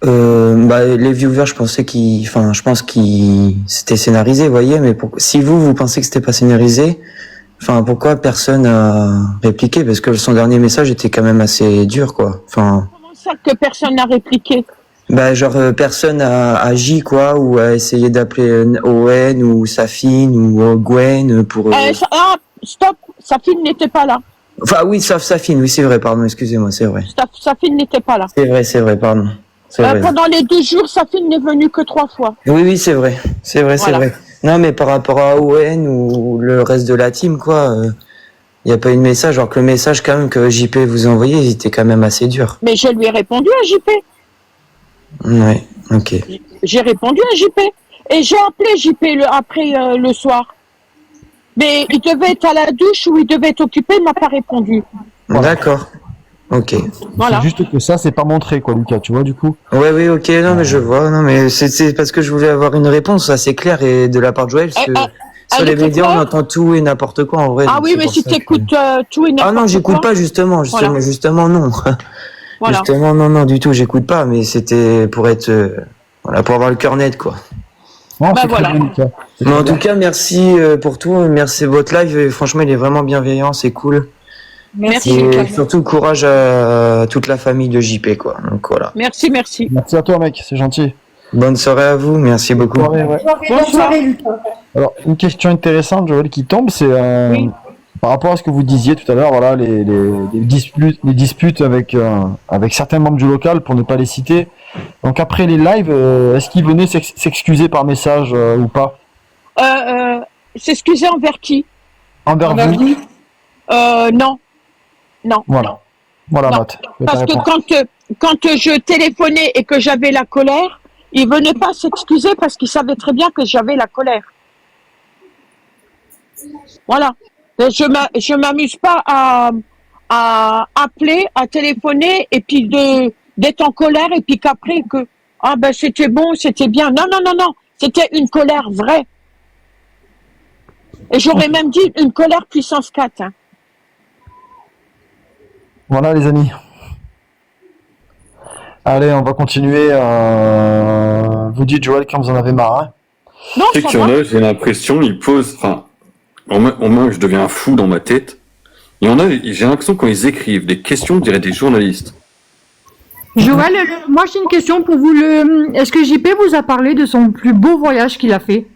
les viewers, je pense que c'était scénarisé, vous voyez, mais si vous pensez que c'était pas scénarisé, pourquoi personne a répliqué? Parce que son dernier message était quand même assez dur, quoi. Comment ça que personne n'a répliqué? Personne a agi, quoi, ou a essayé d'appeler Owen ou Safine ou Gwen pour... Stop, Safine n'était pas là. Enfin, oui, sauf Safine, oui, c'est vrai, pardon, excusez-moi, c'est vrai. Safine n'était pas là. C'est vrai, pardon. C'est vrai. Pendant les 2 jours, sa fille n'est venue que 3 fois. Oui, oui, c'est vrai. C'est vrai, c'est Voilà. vrai. Non, mais par rapport à Owen ou le reste de la team, quoi, il n'y a pas eu de message. Alors que le message, quand même, que JP vous a envoyé, il était quand même assez dur. Mais je lui ai répondu à JP. Ouais, ok. J'ai répondu à JP. Et j'ai appelé JP après le soir. Mais il devait être à la douche ou il devait être occupé, il m'a pas répondu. D'accord. Ok. Voilà. C'est juste que ça, c'est pas montré, quoi, Lucas, tu vois, du coup. Ouais, oui, ok, non, mais je vois. Non, mais c'est parce que je voulais avoir une réponse assez claire et de la part de Joël, parce que sur elle les était médias, on claire. entend tout et n'importe quoi, en vrai. Ah donc oui, c'est mais pour si ça que- t'écoutes tout et Ah n'importe non, j'écoute quoi. pas, justement, Voilà. justement, non. Voilà. Justement, non, du tout, j'écoute pas, mais c'était pour être, voilà, pour avoir le cœur net, quoi. Non, Bah c'est voilà. très bien, Lucas. C'est Mais très en bien. tout cas, merci pour tout, merci votre live, et franchement, il est vraiment bienveillant, c'est cool. Merci, Et Lucas. surtout, courage à toute la famille de JP, quoi. Donc voilà. Merci, merci. Merci à toi, mec, c'est gentil. Bonne soirée à vous, merci beaucoup. Soirée, ouais. Bonne soirée, Lucas. Alors, une question intéressante, Joël, qui tombe, c'est Oui. par rapport à ce que vous disiez tout à l'heure, voilà, les disputes avec certains membres du local, pour ne pas les citer. Donc après les lives, est-ce qu'ils venaient s'excuser par message ou pas? S'excuser envers qui? Envers vous? Non. Non. Voilà. Voilà, Non. Matt. C'est ta Parce que réponse. quand je téléphonais et que j'avais la colère, ils venaient pas s'excuser parce qu'ils savaient très bien que j'avais la colère. Voilà. Et je m'amuse pas à appeler, à téléphoner et puis d'être en colère et puis qu'après que ah ben c'était bon, c'était bien. Non, non, non, non. C'était une colère vraie. Et j'aurais même dit une colère puissance 4. Hein. Voilà, les amis. Allez, on va continuer. Vous dites, Joël, quand vous en avez marre. Hein. Non, Tu sais qu'il y en a, j'ai l'impression, ils posent, enfin, au moins je deviens fou dans ma tête. Il y en a, j'ai l'impression quand ils écrivent des questions, on dirait des journalistes. Joël, moi j'ai une question pour vous. Est-ce que JP vous a parlé de son plus beau voyage qu'il a fait?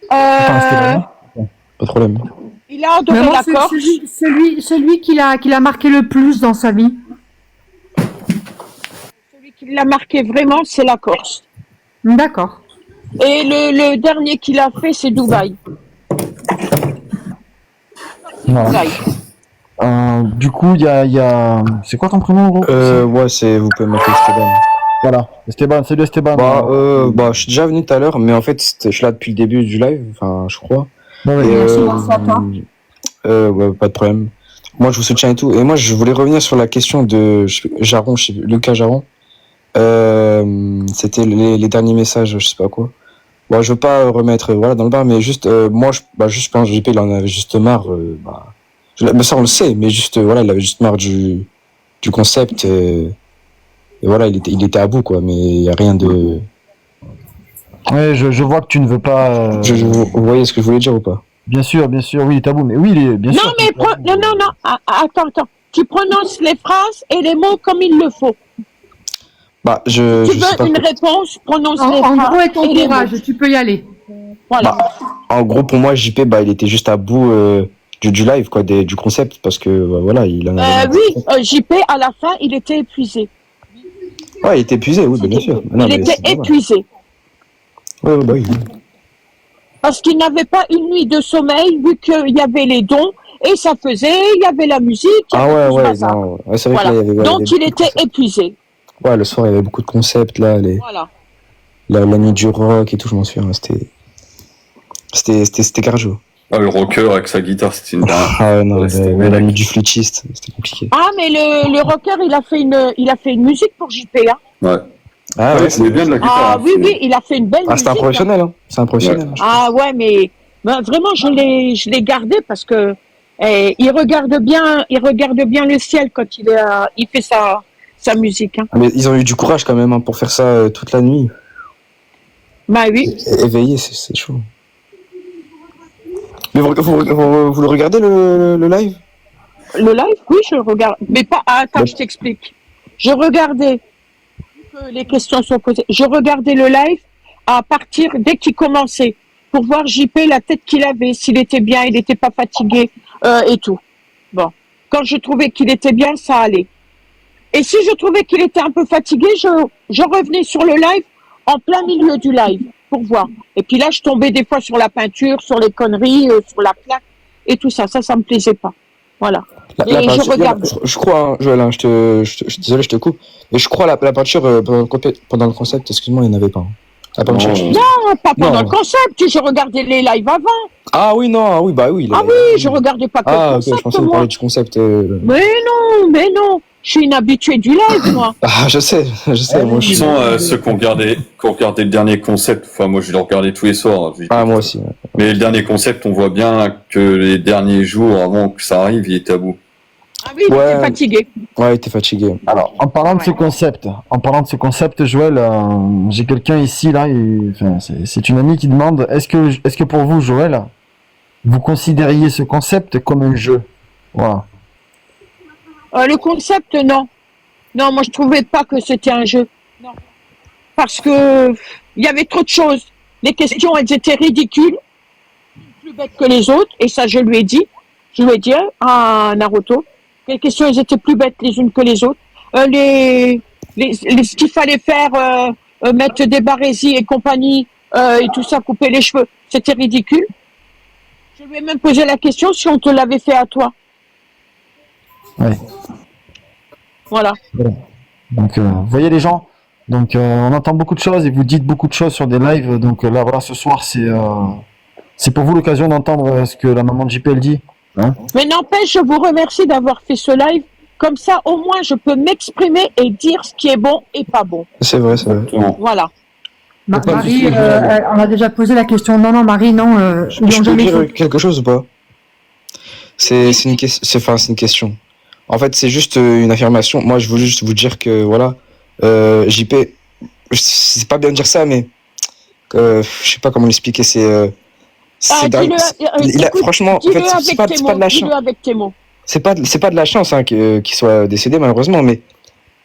Pas de problème. Il a adoré Vraiment, la Corse. celui qui l'a marqué le plus dans sa vie. Celui qui l'a marqué vraiment, c'est la Corse. D'accord. Et le dernier qu'il a fait, c'est Dubaï. Voilà. Dubaï. Du coup, il y a... C'est quoi ton prénom, gros? Ouais, vous pouvez m'appeler Esteban. Voilà. Esteban, salut Esteban. Je suis déjà venu tout à l'heure, mais en fait, je suis là depuis le début du live, enfin, je crois. Ouais, ouais. Et, Merci à toi. ouais, pas de problème. Moi, je vous soutiens et tout. Et moi, je voulais revenir sur la question de Jaron, Lucas Jaron. C'était les derniers messages, je sais pas quoi. Bon, je veux pas remettre dans le bar, mais juste, moi, je pense que JP, il en avait juste marre. Mais ça, on le sait, mais juste, il avait juste marre du concept. Et voilà, il était à bout, quoi, mais il y a rien de... Ouais, je vois que tu ne veux pas... Vous voyez ce que je voulais dire ou pas? Bien sûr, oui, il est tabou, mais oui, bien sûr. Non, mais non. Attends. Tu prononces les phrases et les mots comme il le faut. Tu sais veux pas une quoi. réponse, prononce les En phrases. gros, avec ton et les mots. courage, tu peux y aller. Voilà. En gros, pour moi, JP, il était juste à bout du live, quoi, du concept, parce que, voilà, il en avait... Oui, JP, à la fin, il était épuisé. Ouais, il était épuisé, oui, bien sûr. Non, Il mais était c'est normal. épuisé. Ouais, oui. Parce qu'il n'avait pas une nuit de sommeil, vu qu'il y avait les dons, et ça faisait, il y avait la musique, il y Ah avait tout ouais, ça. non. Ouais, c'est vrai Voilà. que là, il y avait... Donc il y avait il beaucoup de était épuisé. Ouais, le soir, il y avait beaucoup de concepts, là, Voilà. la nuit du rock et tout, je m'en souviens, c'était cardio. Ah, le rocker avec sa guitare, c'était une dingue. Ah non, Ouais, c'était la belle. nuit du flûtiste, c'était compliqué. Ah, mais le rocker, il a fait une musique pour JP. Hein. Ouais. Ah Ouais, c'est bien de la guitare. Ah hein, oui, c'est- oui, il a fait une belle Ah, musique. c'est un professionnel, hein. C'est un professionnel. Ouais. Ah ouais, mais vraiment, je l'ai gardé parce que il regarde bien le ciel quand il fait sa musique. Hein. Ah, mais ils ont eu du courage quand même, hein, pour faire ça toute la nuit. Bah oui. Éveillé, c'est chaud. Mais vous le regardez, le live? Le live, oui, je regarde. Mais pas. Ah, attends, je t'explique. Je regardais que les questions sont posées. Je regardais le live à partir dès qu'il commençait pour voir JP la tête qu'il avait, s'il était bien, il n'était pas fatigué et tout. Bon, quand je trouvais qu'il était bien, ça allait. Et si je trouvais qu'il était un peu fatigué, je revenais sur le live en plein milieu du live pour voir. Et puis là, je tombais des fois sur la peinture, sur les conneries, sur la plaque et tout ça. Ça me plaisait pas. Voilà. La Et je peinture, regarde. je crois, hein, Joël, hein, désolé, je te coupe, mais je crois la peinture pendant le concept, excuse-moi, il n'y en avait pas. Hein. La peinture, Non. je- Non, pas pendant Non. le concept. Je regardais les lives avant. Ah oui, non, ah oui, bah oui. Ah oui, je regardais pas que le Ah, ok, concept, je pensais que vous moi. parliez du concept. Mais non. Je suis une habituée du live, moi. Ah, je sais, moi De je toute suis. façon, ceux qui ont regardé le dernier concept, enfin moi je l'ai regardé tous les soirs. Ah, moi aussi. Ouais. Mais le dernier concept, on voit bien que les derniers jours avant que ça arrive, il est à bout. Ah oui, il Ouais. était fatigué. Ouais, t'es fatigué. Alors, en parlant de ce concept, Joël, j'ai quelqu'un ici, là, enfin, c'est une amie qui demande, est-ce que pour vous, Joël, vous considériez ce concept comme un jeu? Voilà. Le concept, non. Non, moi, je trouvais pas que c'était un jeu. Non. Parce que il y avait trop de choses. Les questions, elles étaient ridicules, plus bêtes que les autres, et ça, je lui ai dit. Je lui ai dit à Naruto. Les questions, elles étaient plus bêtes les unes que les autres. Ce qu'il fallait faire, mettre des barésies et compagnie, et tout ça, couper les cheveux, c'était ridicule. Je lui ai même posé la question si on te l'avait fait à toi. Ouais. Voilà. Donc, vous voyez les gens, donc on entend beaucoup de choses et vous dites beaucoup de choses sur des lives. Donc là, voilà, ce soir, c'est pour vous l'occasion d'entendre ce que la maman de JP elle dit. Hein. Mais n'empêche, je vous remercie d'avoir fait ce live. Comme ça, au moins, je peux m'exprimer et dire ce qui est bon et pas bon. C'est vrai, c'est vrai. Voilà. Marie, on a déjà posé la question. Non, Marie, non. Je peux dire quelque chose ou pas? C'est une question. En fait, c'est juste une affirmation. Moi, je voulais juste vous dire que, voilà, JP, je sais pas bien dire ça, mais je sais pas comment l'expliquer. Franchement, en fait, c'est pas de la chance. Dis-le avec tes mots. C'est pas de la chance hein, qu'il soit décédé, malheureusement, mais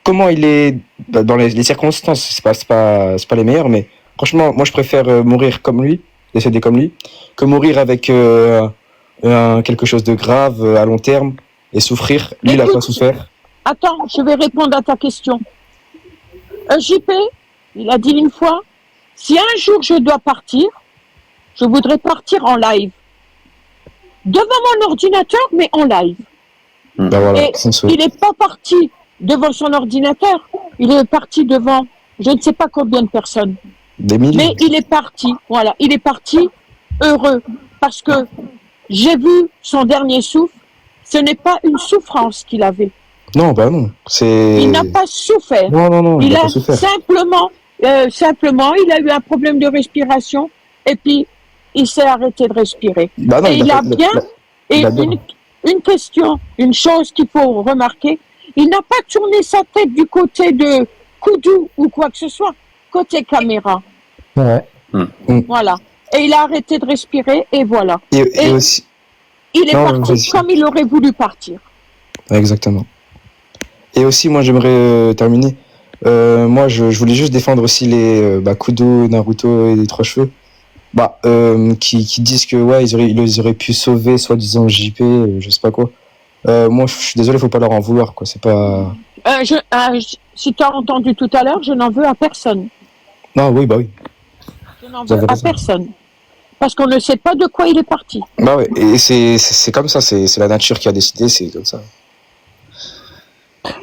comment il est dans les circonstances, c'est pas les meilleures, mais franchement, moi, je préfère mourir comme lui, décédé comme lui, que mourir avec quelque chose de grave à long terme et souffrir. Lui, il a pas souffert. Attends, je vais répondre à ta question. JP, il a dit une fois, si un jour je dois partir, je voudrais partir en live. Devant mon ordinateur, mais en live. Ben voilà, et il n'est pas parti devant son ordinateur, il est parti devant je ne sais pas combien de personnes. Des milliers. Mais il est parti, voilà, il est parti heureux. Parce que j'ai vu son dernier souffle, ce n'est pas une souffrance qu'il avait. Non, bah non. Il n'a pas souffert. Non, il n'a a pas souffert. simplement, il a eu un problème de respiration et puis il s'est arrêté de respirer. Bah non, et une question, une chose qu'il faut remarquer, il n'a pas tourné sa tête du côté de Koudou ou quoi que ce soit, côté caméra. Ouais. Voilà. Et il a arrêté de respirer et voilà. Et aussi... Il est parti comme il aurait voulu partir. Exactement. Et aussi, moi, j'aimerais terminer. Moi, je voulais juste défendre aussi les Kudo, Naruto et les Trois Cheveux. Qui disent que ouais, ils auraient pu sauver, soi-disant JP, je sais pas quoi. Moi, je suis désolé, faut pas leur en vouloir, quoi. C'est pas. Si tu as entendu tout à l'heure, je n'en veux à personne. Non, oui, bah oui. Je n'en veux à personne. Parce qu'on ne sait pas de quoi il est parti. Bah ouais, et c'est comme ça, c'est la nature qui a décidé, c'est comme ça.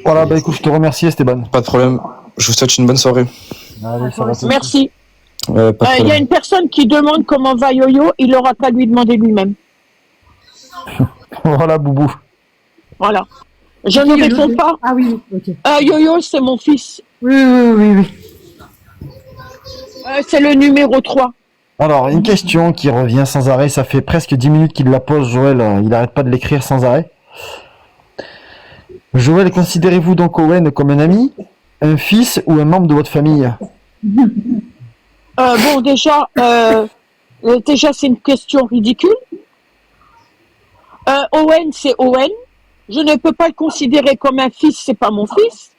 Voilà, bah écoute, je te remercie Esteban. Pas de problème, je vous souhaite une bonne soirée. Allez, ça va. Merci. Pas de problème. Il y a une personne qui demande comment va Yo-Yo, il n'aura qu'à lui demander lui-même. Voilà, Boubou. Voilà. Je ne réponds pas. Ah oui, ok. Yo-Yo, c'est mon fils. Oui. C'est le numéro 3. Alors, une question qui revient sans arrêt, ça fait presque 10 minutes qu'il la pose, Joël, il n'arrête pas de l'écrire sans arrêt. Joël, considérez-vous donc Owen comme un ami, un fils ou un membre de votre famille? Bon, déjà, c'est une question ridicule. Owen, c'est Owen. Je ne peux pas le considérer comme un fils, c'est pas mon fils.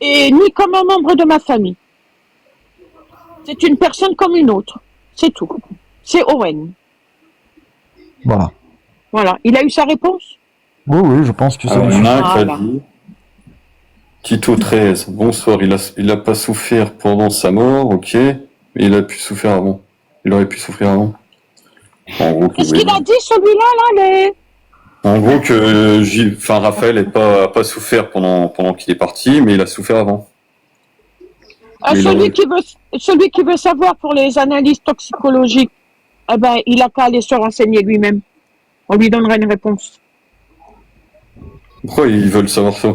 Et ni comme un membre de ma famille. C'est une personne comme une autre. C'est tout. C'est Owen. Voilà. Voilà. Il a eu sa réponse? Oui, je pense que c'est... Il y en a un qui a dit. Tito 13, bonsoir, il a pas souffert pendant sa mort, ok, mais il a pu souffrir avant. Il aurait pu souffrir avant. En gros, Qu'est-ce qu'il a dit, celui-là, là, les... En gros que Raphaël n'a pas souffert pendant qu'il est parti, mais il a souffert avant. Mais celui qui veut savoir pour les analyses toxicologiques, eh ben, il a qu'à aller se renseigner lui-même. On lui donnera une réponse. Pourquoi ils veulent savoir ça?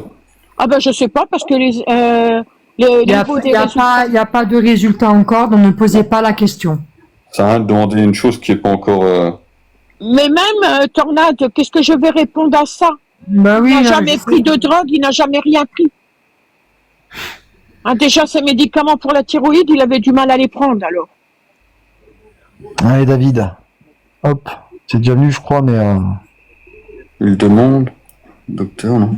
Ah ben, je sais pas, parce que Il n'y a pas de résultat encore, donc ne posez pas la question. Ça sert à rien de demander une chose qui est pas encore... Mais même, Tornade, qu'est-ce que je vais répondre à ça? Bah oui, il n'a jamais pris de drogue, il n'a jamais rien pris. Hein, déjà, ses médicaments pour la thyroïde, il avait du mal à les prendre, alors. Allez, David. Hop. C'est déjà venu, je crois, mais... Il demande... Docteur, non?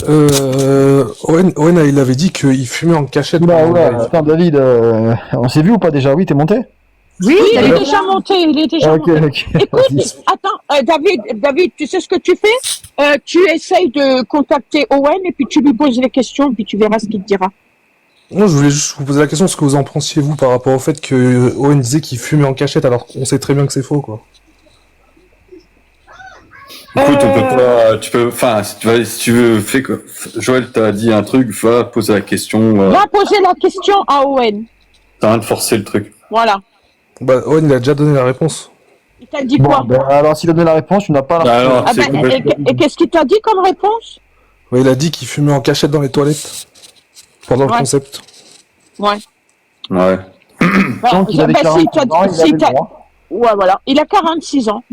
Owen, il avait dit qu'il fumait en cachette. Bah ouais, attends, David, on s'est vu ou pas déjà? Oui, t'es monté? Oui, il est déjà monté, Ok. Écoute, attends, David, tu sais ce que tu fais? Tu essayes de contacter Owen et puis tu lui poses les questions, puis tu verras ce qu'il te dira. Non, je voulais juste vous poser la question, ce que vous en pensiez, vous, par rapport au fait que Owen disait qu'il fumait en cachette, alors qu'on sait très bien que c'est faux, quoi. Écoute, on peut pas... si tu veux, fais que... Joël t'a dit un truc, va poser la question. Va poser la question à Owen. T'as rien de forcer le truc. Voilà. Bah, Owen, il a déjà donné la réponse. Il t'a dit quoi? Ben, alors, s'il a donné la réponse, tu n'as pas la réponse. Et qu'est-ce qu'il t'a dit comme réponse? Ouais, il a dit qu'il fumait en cachette dans les toilettes. Pendant le concept. Ouais. Ouais. Donc, il avait 46 ans, il avait le droit. Ouais, voilà. Il a 46 ans.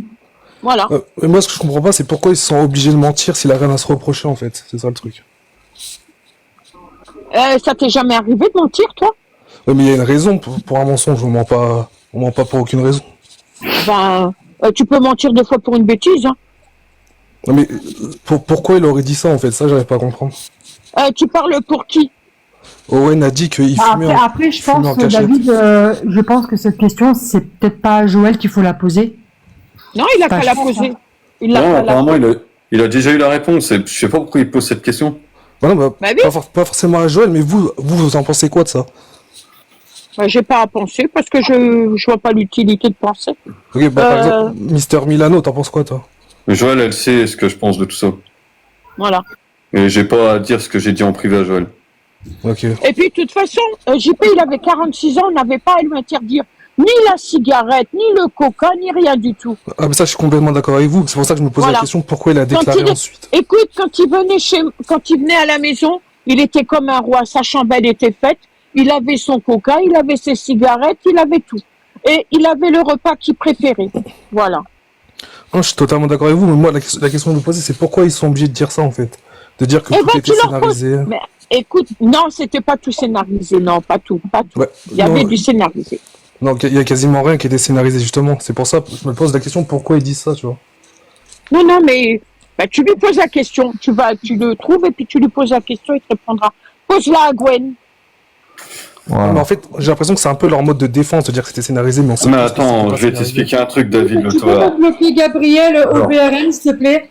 Voilà. Mais moi, ce que je comprends pas, c'est pourquoi ils se sont obligés de mentir s'il a rien à se reprocher, en fait. C'est ça, le truc. Ça t'est jamais arrivé de mentir, toi? Ouais, mais il y a une raison pour un mensonge, on ment pas pour aucune raison. Ben, tu peux mentir deux fois pour une bêtise, hein. Non, mais pourquoi il aurait dit ça, en fait? Ça, j'arrive pas à comprendre. Tu parles pour qui? Owen a dit qu'il fumait après, je pense, David, je pense que cette question, c'est peut-être pas à Joël qu'il faut la poser. Non, il a qu'à la poser. Apparemment, il a déjà eu la réponse. Et je sais pas pourquoi il pose cette question. Bah non, pas forcément à Joël, mais vous en pensez quoi de ça? J'ai pas à penser parce que je vois pas l'utilité de penser. Ok, par exemple, Mister Milano, t'en penses quoi, toi? Joël, elle sait ce que je pense de tout ça. Voilà. Et j'ai pas à dire ce que j'ai dit en privé à Joël. Ok. Et puis, de toute façon, JP, il avait 46 ans, on n'avait pas à lui interdire ni la cigarette, ni le coca, ni rien du tout. Ah, mais ça, je suis complètement d'accord avec vous. C'est pour ça que je me pose la question, pourquoi il a déclaré ensuite? Écoute, quand il venait à la maison, il était comme un roi, sa chambelle était faite, il avait son coca, il avait ses cigarettes, il avait tout. Et il avait le repas qu'il préférait. Voilà. Non, je suis totalement d'accord avec vous, mais moi, la question que je me posais, c'est pourquoi ils sont obligés de dire ça, en fait? De dire que tout était scénarisé. Mais, écoute, non, c'était pas tout scénarisé, non, pas tout. Ouais, il y avait du scénarisé. Non, il y a quasiment rien qui était scénarisé, justement. C'est pour ça que je me pose la question, pourquoi ils disent ça, tu vois? Non, mais tu lui poses la question, tu le trouves et puis tu lui poses la question, il te répondra. Pose-la à Gwen. Voilà. Mais en fait, j'ai l'impression que c'est un peu leur mode de défense de dire que c'était scénarisé, mais on sait Mais attends, je vais t'expliquer un truc, David. Tu peux bloquer Gabriel au VRM, s'il te plaît?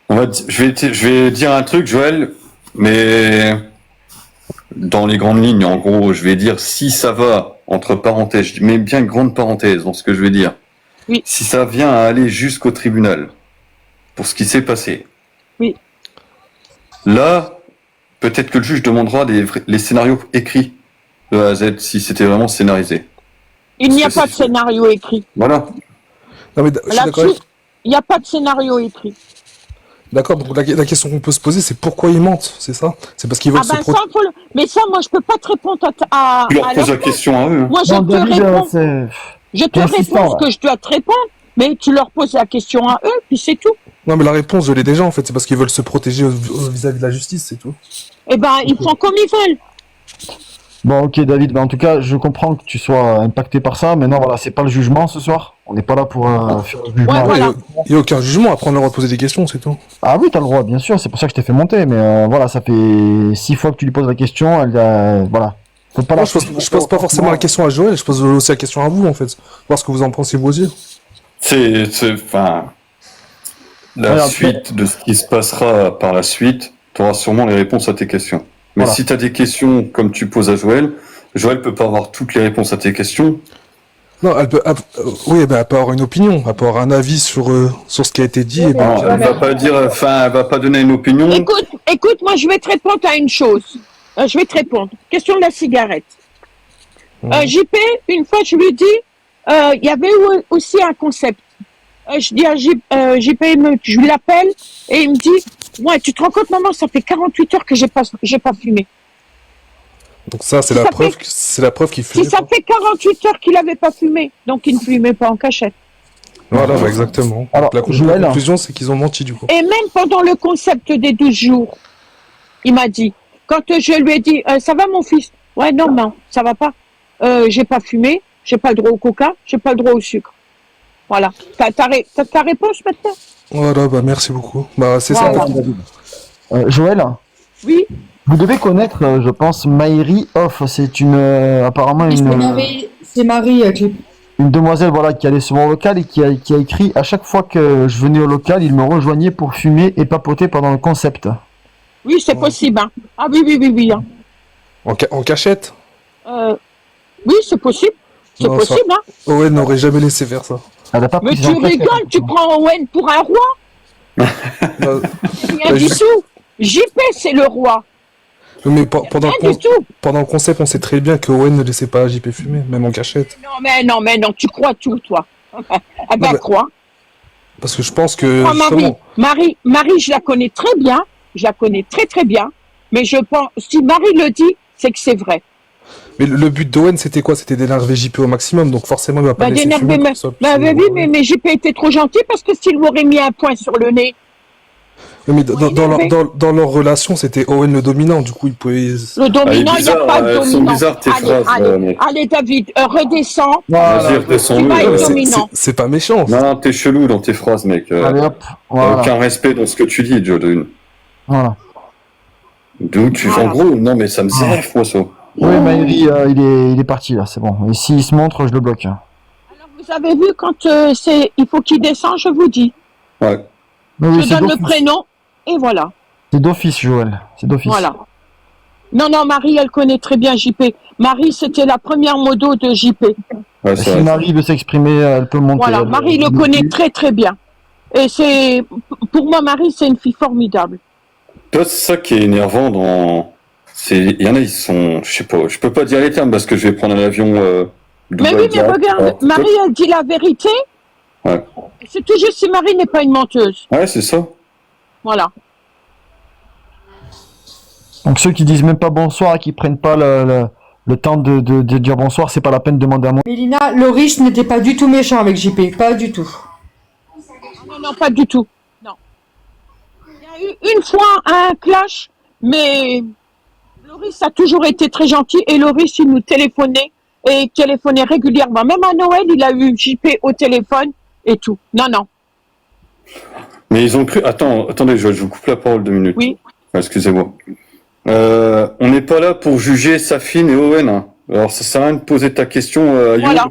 Je vais dire un truc, Joël, mais dans les grandes lignes, en gros, je vais dire si ça va, entre parenthèses, je mets bien une grande parenthèse dans ce que je vais dire. Oui. Si ça vient à aller jusqu'au tribunal, pour ce qui s'est passé. Oui. Là, peut-être que le juge demandera les scénarios écrits de A à Z, si c'était vraiment scénarisé. Il n'y a pas de scénario écrit. Voilà. Non, mais je suis d'accord avec... Il n'y a pas de scénario écrit. D'accord, donc la question qu'on peut se poser, c'est pourquoi ils mentent, c'est ça? C'est parce qu'ils veulent se protéger. Mais ça, moi, je peux pas te répondre à Tu leur poses la question à eux. Moi, je te réponds ce que je dois te répondre, mais tu leur poses la question à eux, puis c'est tout. Non, mais la réponse, je l'ai déjà, en fait. C'est parce qu'ils veulent se protéger vis-à-vis de la justice, c'est tout. Eh ben, ils font comme ils veulent. Bon, ok, David, en tout cas, je comprends que tu sois impacté par ça, mais non, voilà, c'est pas le jugement ce soir. On n'est pas là pour faire le jugement. Ouais, voilà. Il n'y a aucun jugement, après on a le droit de poser des questions, c'est tout. Ah oui, t'as le droit, bien sûr, c'est pour ça que je t'ai fait monter, mais voilà, ça fait 6 fois que tu lui poses la question, voilà. Faut pas Moi, je pose pas forcément la question à Joël, je pose aussi la question à vous, en fait. Voir ce que vous en pensez vous aussi. La suite de ce qui se passera par la suite, tu auras sûrement les réponses à tes questions. Mais Voilà. si tu as des questions comme tu poses à Joël, Joël peut pas avoir toutes les réponses à tes questions. Non, oui, elle peut avoir une opinion, elle peut avoir un avis sur ce qui a été dit. Et Alors, elle va pas dire, enfin, elle va pas donner une opinion. Écoute, moi je vais te répondre à une chose. Je vais te répondre. Question de la cigarette. JP, une fois je lui dis, il y avait aussi un concept. Je dis à JP, je lui l'appelle et il me dit, ouais, tu te rends compte maman, ça fait 48 heures que j'ai pas fumé. Donc ça, c'est la preuve qu'il fumait. Si ça fait 48 heures qu'il avait pas fumé, donc il ne fumait pas en cachette. Voilà, exactement. Alors, La Joël, conclusion, c'est qu'ils ont menti du coup. Et même pendant le concept des 12 jours, il m'a dit, quand je lui ai dit, ça va mon fils? Ouais, non, ça va pas. J'ai pas fumé, j'ai pas le droit au coca, j'ai pas le droit au sucre. Voilà. T'as ta réponse maintenant? Voilà, bah merci beaucoup. Bah c'est Voilà. ça. Joël, Oui. vous devez connaître, je pense, Maïri Off. C'est apparemment C'est Marie une demoiselle voilà, qui allait sur mon local et qui a écrit à chaque fois que je venais au local, il me rejoignait pour fumer et papoter pendant le concept. Oui, c'est possible. Hein. Ah oui. Hein. En cachette? Oui, c'est possible. C'est Non, possible. Hein. Owen n'aurait jamais laissé faire ça. Elle a pas Mais pris tu rigoles, tu prends Owen pour un roi? Rien du tout. JP, c'est le roi. Mais pendant Rien du tout. pendant le concept, on sait très bien que Owen ne laissait pas JP fumer, même en cachette. Non, mais non, tu crois tout, toi. Ah ben, mais- crois. Parce que je pense que Crois justement, Marie, je la connais très bien. Je la connais très, très bien. Mais je pense, si Marie le dit, c'est que c'est vrai. mais le but d'Owen c'était quoi? C'était d'énerver JP au maximum, donc forcément il va pas laisser d'énerver, fumer pour ça. oui, mais JP était trop gentil parce que s'il m'aurait mis un point sur le nez, Mais dans leur relation, c'était Owen le dominant, du coup il pouvait. le dominant, il n'y a pas de elles sont dominant. bizarres, tes phrases, mec. Allez, David, redescends. Vas-y, redescends-le. Tu vas être Ouais, dominant. c'est pas méchant. Non, t'es chelou dans tes phrases, mec. Allez hop, T'as voilà. aucun respect dans ce que tu dis, Jordan. Voilà. D'où tu Voilà. en gros, non mais ça me zérif, moi, ça. Oui, Maïri, il est parti là, c'est bon. Et s'il se montre, je le bloque. Alors, vous avez vu, quand il faut qu'il descende, je vous dis. Ouais. Oui, Je donne le prénom, et voilà. C'est d'office, Joël. C'est d'office. Voilà. Non, Marie, elle connaît très bien JP. Marie, c'était la première modo de JP. Ouais, Si c'est vrai. Marie veut s'exprimer, elle peut monter. Voilà, Marie le connaît très très bien. Et pour moi, Marie, c'est une fille formidable. Toi, c'est ça qui est énervant il y en a, ils sont, je sais pas, je peux pas dire les termes parce que je vais prendre un avion, Mais Dubaï oui, mais direct. regarde, Alors, Marie, elle dit la vérité. Ouais. C'est tout juste si Marie n'est pas une menteuse. Ouais, c'est ça. Voilà. Donc ceux qui disent même pas bonsoir et qui prennent pas le temps de dire bonsoir, c'est pas la peine de demander à moi. Mélina, Loris n'était pas du tout méchant avec JP, pas du tout. Non, pas du tout. Non. Il y a eu une fois un clash, mais Loris a toujours été très gentil et Loris, il nous téléphonait et téléphonait régulièrement. Même à Noël, il a eu JP au téléphone et tout. Non. Mais ils ont cru. Attendez, je vous coupe la parole 2 minutes. Oui. Excusez-moi. On n'est pas là pour juger Safine et Owen. Hein. Alors ça sert à rien de poser ta question à Youb. Voilà.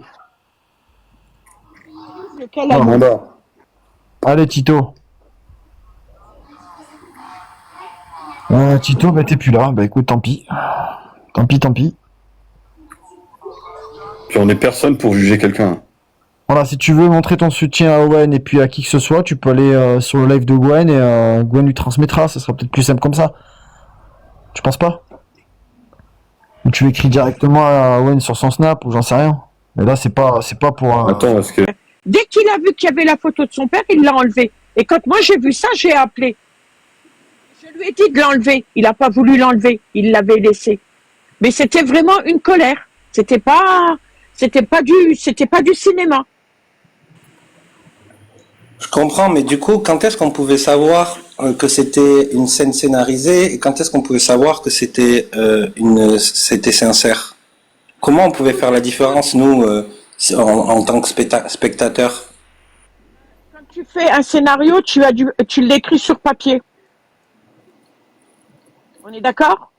Lequel a Ah, bah. Allez Tito. Tito, bah t'es plus là. Bah écoute, tant pis. Tant pis. Puis on n'est personne pour juger quelqu'un. Voilà, si tu veux montrer ton soutien à Owen et puis à qui que ce soit, tu peux aller sur le live de Gwen et Gwen lui transmettra. Ce sera peut-être plus simple comme ça. Tu penses pas? Ou tu écris directement à Owen sur son snap ou j'en sais rien. Mais là, c'est pas pour. Attends, parce que. Dès qu'il a vu qu'il y avait la photo de son père, il l'a enlevé. Et quand moi j'ai vu ça, j'ai appelé. Je lui ai dit de l'enlever. Il n'a pas voulu l'enlever. Il l'avait laissé. Mais c'était vraiment une colère. C'était pas du cinéma. Je comprends, mais du coup, quand est-ce qu'on pouvait savoir que c'était une scène scénarisée et quand est-ce qu'on pouvait savoir que c'était sincère? Comment on pouvait faire la différence, nous, en tant que spectateurs? Quand tu fais un scénario, tu l'écris sur papier. On est d'accord?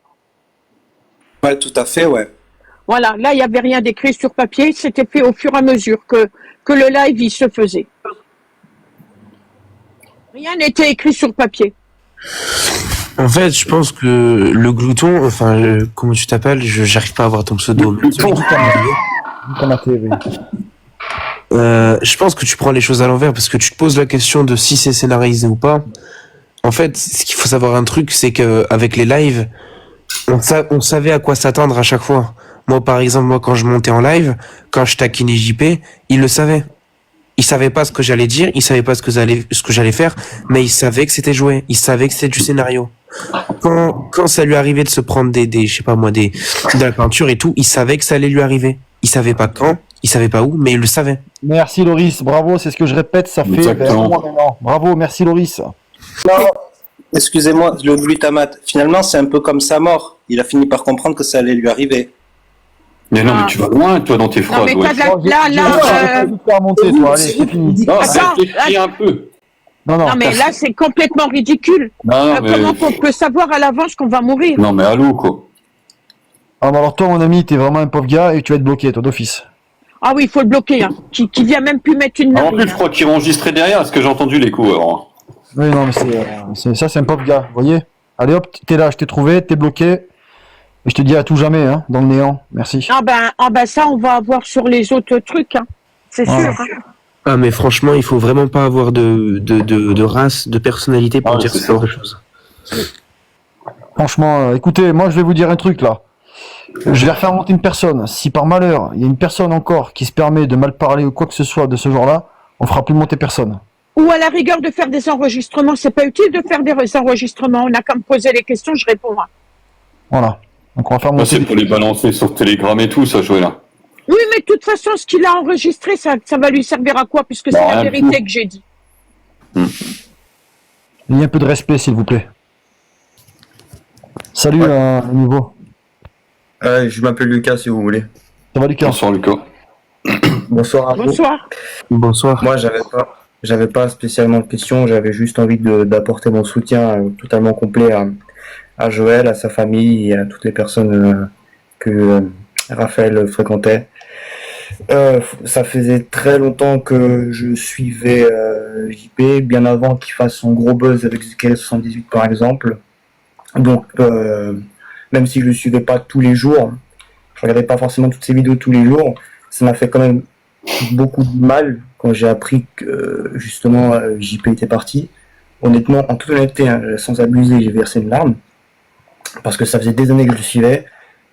Ouais, tout à fait, ouais. Voilà, là, il n'y avait rien d'écrit sur papier. C'était fait au fur et à mesure que le live, il se faisait. Rien n'était écrit sur papier. En fait, je pense que le glouton, enfin, comment tu t'appelles? J'arrive pas à avoir ton pseudo. Mais celui qui t'a marqué, oui. Je pense que tu prends les choses à l'envers parce que tu te poses la question de si c'est scénarisé ou pas. En fait, ce qu'il faut savoir un truc, c'est que avec les lives, on savait à quoi s'attendre à chaque fois. Moi, par exemple, quand je montais en live, quand je taquinais JP, il le savait. Il savait pas ce que j'allais dire, il savait pas ce que j'allais faire, mais il savait que c'était joué, il savait que c'était du scénario. Quand ça lui arrivait de se prendre je sais pas moi, de la peinture et tout, il savait que ça allait lui arriver. Il savait pas quand, il savait pas où, mais il le savait. Merci Loris, bravo, c'est ce que je répète, ça fait un mois maintenant. Bravo, merci Loris. Non, excusez-moi, le glutamate, finalement, c'est un peu comme sa mort. Il a fini par comprendre que ça allait lui arriver. Mais non, mais tu vas loin, toi, dans tes phrases. Non, mais un peu. Non, mais là, c'est complètement ridicule. Non, mais... Comment on peut savoir à l'avance qu'on va mourir? Non, mais allô, quoi. Alors toi, mon ami, t'es vraiment un pauvre gars et tu vas être bloqué, toi, d'office. Ah oui, il faut le bloquer, hein. Qui vient même plus mettre une narine. En plus, je crois qu'il enregistrait derrière, parce que j'ai entendu l'écho avant. Oui, non, mais c'est un pauvre gars, vous voyez? Allez hop, t'es là, je t'ai trouvé, t'es bloqué. Et je te dis à tout jamais, hein, dans le néant. Merci. Ah ben ça, on va avoir sur les autres trucs, hein. C'est sûr. Hein. Ah, mais franchement, il faut vraiment pas avoir de race, de personnalité pour dire ce genre de choses. Franchement, écoutez, moi je vais vous dire un truc là. Je vais refaire monter une personne. Si par malheur, il y a une personne encore qui se permet de mal parler ou quoi que ce soit de ce genre-là, on fera plus monter personne. Ou à la rigueur de faire des enregistrements. C'est pas utile de faire des enregistrements. On a qu'à me poser les questions, je réponds. Hein. Voilà. Donc on va faire monter. C'est pour les balancer sur Telegram et tout, ça, Joël. Oui, mais de toute façon, ce qu'il a enregistré, ça va lui servir à quoi? Puisque c'est la vérité que j'ai dit. Il y a un peu de respect, s'il vous plaît. Salut, à nouveau. Je m'appelle Lucas, si vous voulez. Ça va, Lucas? Bonsoir, Lucas. Bonsoir à vous. Bonsoir. Bonsoir. Moi, j'avais pas spécialement de questions, j'avais juste envie d'apporter mon soutien totalement complet à Joël, à sa famille et à toutes les personnes que Raphaël fréquentait. Ça faisait très longtemps que je suivais JP, bien avant qu'il fasse son gros buzz avec ZKL78 par exemple. Donc, même si je le suivais pas tous les jours, je regardais pas forcément toutes ses vidéos tous les jours, ça m'a fait quand même beaucoup de mal quand j'ai appris que justement JP était parti. Honnêtement, en toute honnêteté, hein, sans abuser, j'ai versé une larme parce que ça faisait des années que je le suivais.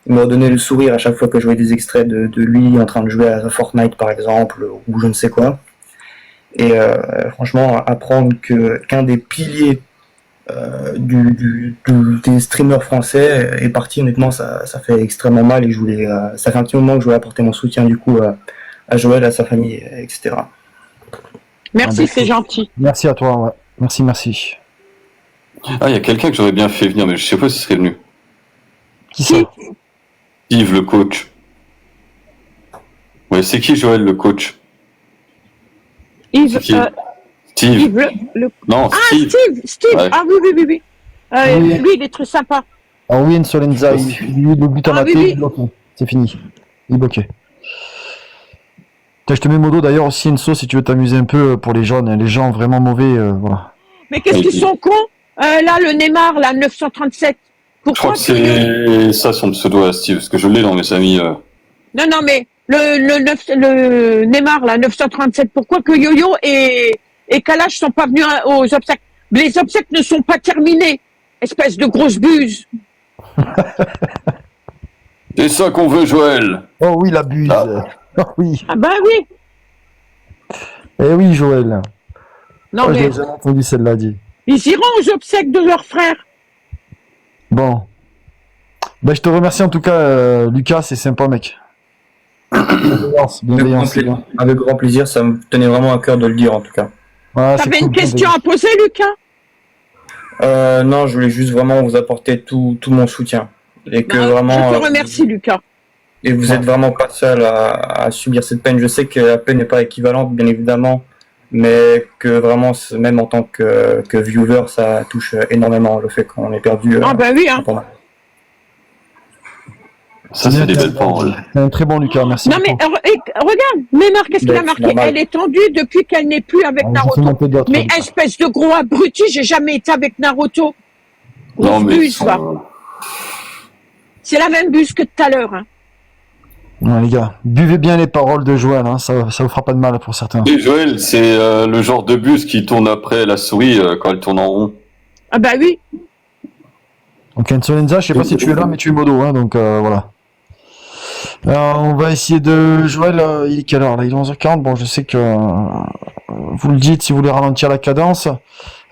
Il m'a donné le sourire à chaque fois que je voyais des extraits de lui en train de jouer à Fortnite par exemple ou je ne sais quoi. Et franchement, apprendre qu'un des piliers des streamers français est parti, honnêtement, ça fait extrêmement mal et ça fait un petit moment que je voulais apporter mon soutien du coup à Joël, à sa famille, etc. Merci, c'est gentil. Merci à toi, ouais. Merci. Ah, il y a quelqu'un que j'aurais bien fait venir, mais je sais pas s'il serait venu. Qui c'est? Steve, le coach. Ouais, c'est qui Joël, le coach? Yves, Steve. Yves, Non, ah, Steve. Steve. Ouais. Ah oui. Oui. Lui, il est très sympa. Ah oui, Solenza, lui, le but à mater, oui. il est bloqué. C'est fini. Il est bloqué. Je te mets modo d'ailleurs aussi, Enso, si tu veux t'amuser un peu pour les jeunes, les gens vraiment mauvais, voilà. Mais qu'est-ce qu'ils sont cons? Là, le Neymar, là, 937. Je crois que c'est ça son pseudo à Steve, parce que je l'ai dans mes amis. Non, mais le Neymar, là, 937, pourquoi que Yo-Yo et Kalash sont pas venus aux obsèques? Les obsèques ne sont pas terminées, espèce de grosse buse. C'est ça qu'on veut, Joël. Oh oui, la buse. Oh oui. Ah ben oui. Eh oui, Joël. Non, mais... J'ai jamais entendu celle-là dit. Ils iront aux obsèques de leur frère. Bon. Ben, je te remercie en tout cas, Lucas, c'est sympa, mec. Bienveillance. Avec grand plaisir, ça me tenait vraiment à cœur de le dire en tout cas. Ouais, t'avais une question à poser, Lucas? Non, je voulais juste vraiment vous apporter tout mon soutien. Et que vraiment, je te remercie, Lucas. Et vous êtes vraiment pas seul à subir cette peine. Je sais que la peine n'est pas équivalente, bien évidemment, mais que vraiment, même en tant que viewer, ça touche énormément le fait qu'on ait perdu. Ah ben oui, hein. Ça, c'est des belles paroles. C'est un très bon Lucas, merci. Non mais regarde, Neymar, qu'est-ce qu'il a marqué? Normal. Elle est tendue depuis qu'elle n'est plus avec Naruto. Mais espèce de gros abruti, j'ai jamais été avec Naruto. Non, Grosse mais buse, va. C'est la même buse que tout à l'heure. Hein. Ouais, les gars, buvez bien les paroles de Joël, hein, ça vous fera pas de mal pour certains. Et Joël, c'est le genre de bus qui tourne après la souris quand elle tourne en rond. Ah bah oui. Donc Enzolenza, je sais pas si tu es là, mais tu es modo, hein, donc voilà. Alors, on va essayer de... Joël, il est quelle heure là? Il est 11h40, bon je sais que vous le dites si vous voulez ralentir la cadence.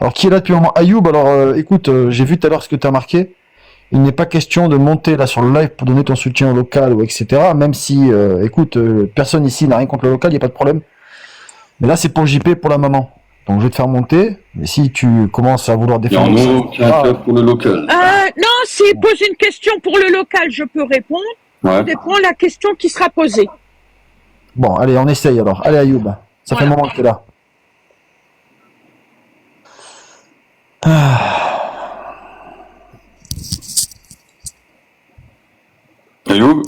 Alors qui est là depuis un moment? Ayoub, alors écoute, j'ai vu tout à l'heure ce que tu as marqué. Il n'est pas question de monter là sur le live pour donner ton soutien au local ou etc. Même si, écoute, personne ici n'a rien contre le local, il n'y a pas de problème. Mais là c'est pour JP, pour la maman. Donc je vais te faire monter. Et si tu commences à vouloir Il y défendre... en a aucun club pour le local. Non, s'il pose une question pour le local, je peux répondre. Ouais. Ça dépend de la question qui sera posée. Bon, allez, on essaye alors. Allez Ayoub, ça fait un moment que tu es là. Ayoub?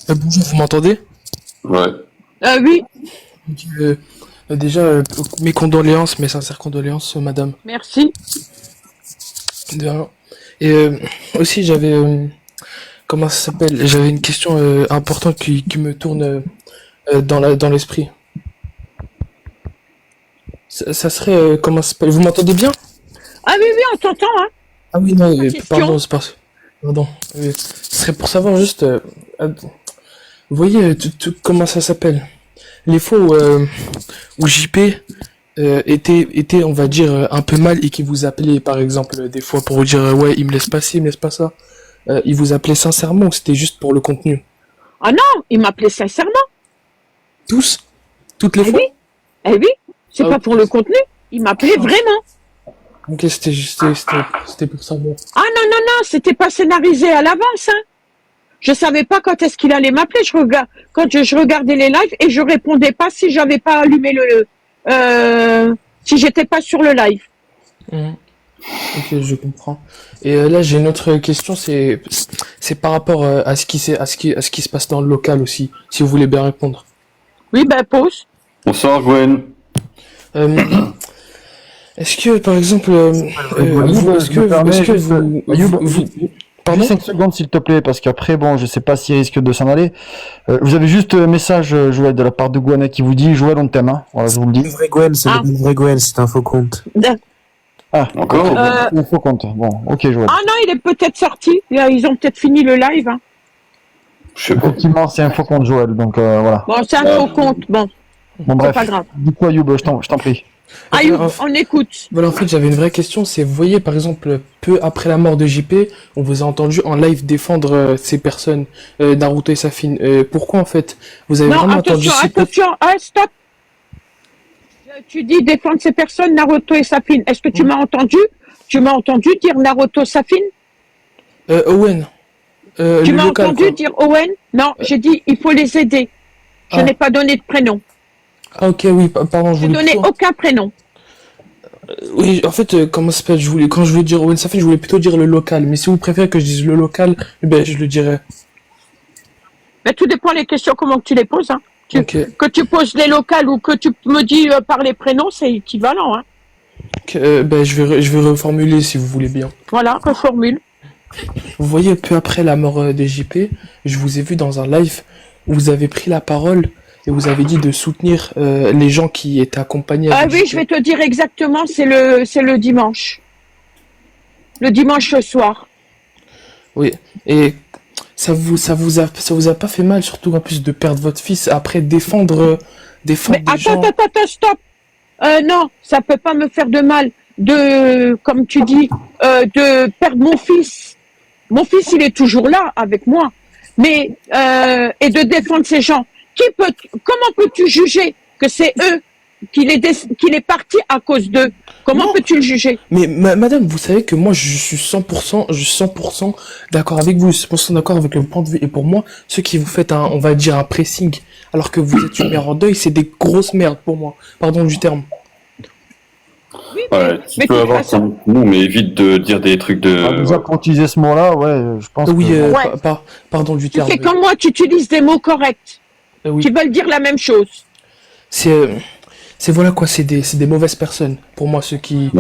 Bonjour, vous m'entendez? Ouais. Oui. Déjà, mes condoléances, mes sincères condoléances, madame. Merci. De rien. Et aussi, j'avais... comment ça s'appelle? J'avais une question importante qui me tourne dans l'esprit. Ça serait... comment ça s'appelle? Vous m'entendez bien? Ah oui, oui, on t'entend, hein. Ah oui, non, question. pardon, c'est pas... Pardon. Ce serait pour savoir juste... vous voyez, comment ça s'appelle? Les fois où JP était, on va dire, un peu mal et qui vous appelait, par exemple, des fois pour vous dire ouais, il me laisse pas ci, il me laisse pas ça. Il vous appelait sincèrement ou c'était juste pour le contenu? Ah non, il m'appelait sincèrement. Tous? Toutes les fois? Oui. Eh oui, c'est Ah, pas ok. pour le contenu. Il m'appelait vraiment. Ok, c'était pour ça, bon. Ah non, non, non, c'était pas scénarisé à l'avance, hein. Je savais pas quand est-ce qu'il allait m'appeler. Quand je regardais les lives et je répondais pas si j'avais pas allumé si j'étais pas sur le live. Ok, je comprends. Et là, j'ai une autre question, c'est par rapport à ce qui se passe dans le local aussi, si vous voulez bien répondre. Oui, ben pose. Bonsoir Gwen. Est-ce que, par exemple, Pardon 5 secondes s'il te plaît, parce qu'après, bon, je sais pas s'il risque de s'en aller. Vous avez juste un message, Joël, de la part de Gwen qui vous dit Joël, on t'aime, hein. Voilà, je vous le dis. Le vrai Gwen, c'est le vrai Gwen, c'est un faux compte. Ah, encore un faux compte. Bon, ok, Joël. Ah non, il est peut-être sorti. Ils ont peut-être fini le live. Hein. Effectivement, c'est un faux compte, Joël, donc voilà. Bon, c'est un faux compte. Bon, Bon, c'est bref. pas grave. Du coup, Ayoub, je t'en prie. Ayoub, on écoute. Voilà, en fait, j'avais une vraie question, c'est, vous voyez, par exemple, peu après la mort de JP, on vous a entendu en live défendre ces personnes, Naruto et Safin. Pourquoi, en fait? Vous avez Non, vraiment entendu attention, stop. Tu dis défendre ces personnes, Naruto et Safin. Est-ce que tu m'as entendu? Tu m'as entendu dire Naruto, Safin? Owen. Tu le m'as local, entendu quoi. dire Owen? Non, j'ai dit il faut les aider. Je Ah. n'ai pas donné de prénom. Ah, ok, oui, pardon, je Je n'ai voulais donné plutôt- aucun prénom. Oui, en fait, comment ça s'appelle, quand je voulais dire Owen Safin, je voulais plutôt dire le local. Mais si vous préférez que je dise le local, eh ben, je le dirai. Mais tout dépend des questions, comment tu les poses. Hein. Ok. Que tu poses les locales ou que tu me dis par les prénoms, c'est équivalent. Hein. Ben, je vais reformuler si vous voulez bien. Voilà, reformule. Vous voyez, peu après la mort de JP, je vous ai vu dans un live où vous avez pris la parole et vous avez dit de soutenir les gens qui étaient accompagnés. Ah avec oui, JP. je vais te dire exactement, c'est le dimanche. Le dimanche soir. Oui, et ça vous a pas fait mal, surtout en plus de perdre votre fils, après défendre des gens. Attends, stop. Non, ça peut pas me faire de mal comme tu dis, de perdre mon fils. Mon fils, il est toujours là avec moi. Mais, et de défendre ces gens. Comment peux-tu juger que c'est eux qu'il est parti à cause d'eux? Comment peux-tu le juger? Mais madame, vous savez que moi je suis 100% d'accord avec vous, 100% d'accord avec le point de vue. Et pour moi, ceux qui vous faites on va dire un pressing, alors que vous êtes une mère en deuil, c'est des grosses merdes pour moi. Pardon du terme. Ouais, tu peux avoir ton nom, mais évite de dire des trucs de... Déjà, pour utiliser ce mot-là, ouais, je pense Oui, que... Ouais. pardon du Tu terme. fais comme moi, tu utilises des mots corrects. Oui. Qui veulent dire la même chose. C'est c'est voilà quoi, c'est des mauvaises personnes. Pour moi, ceux qui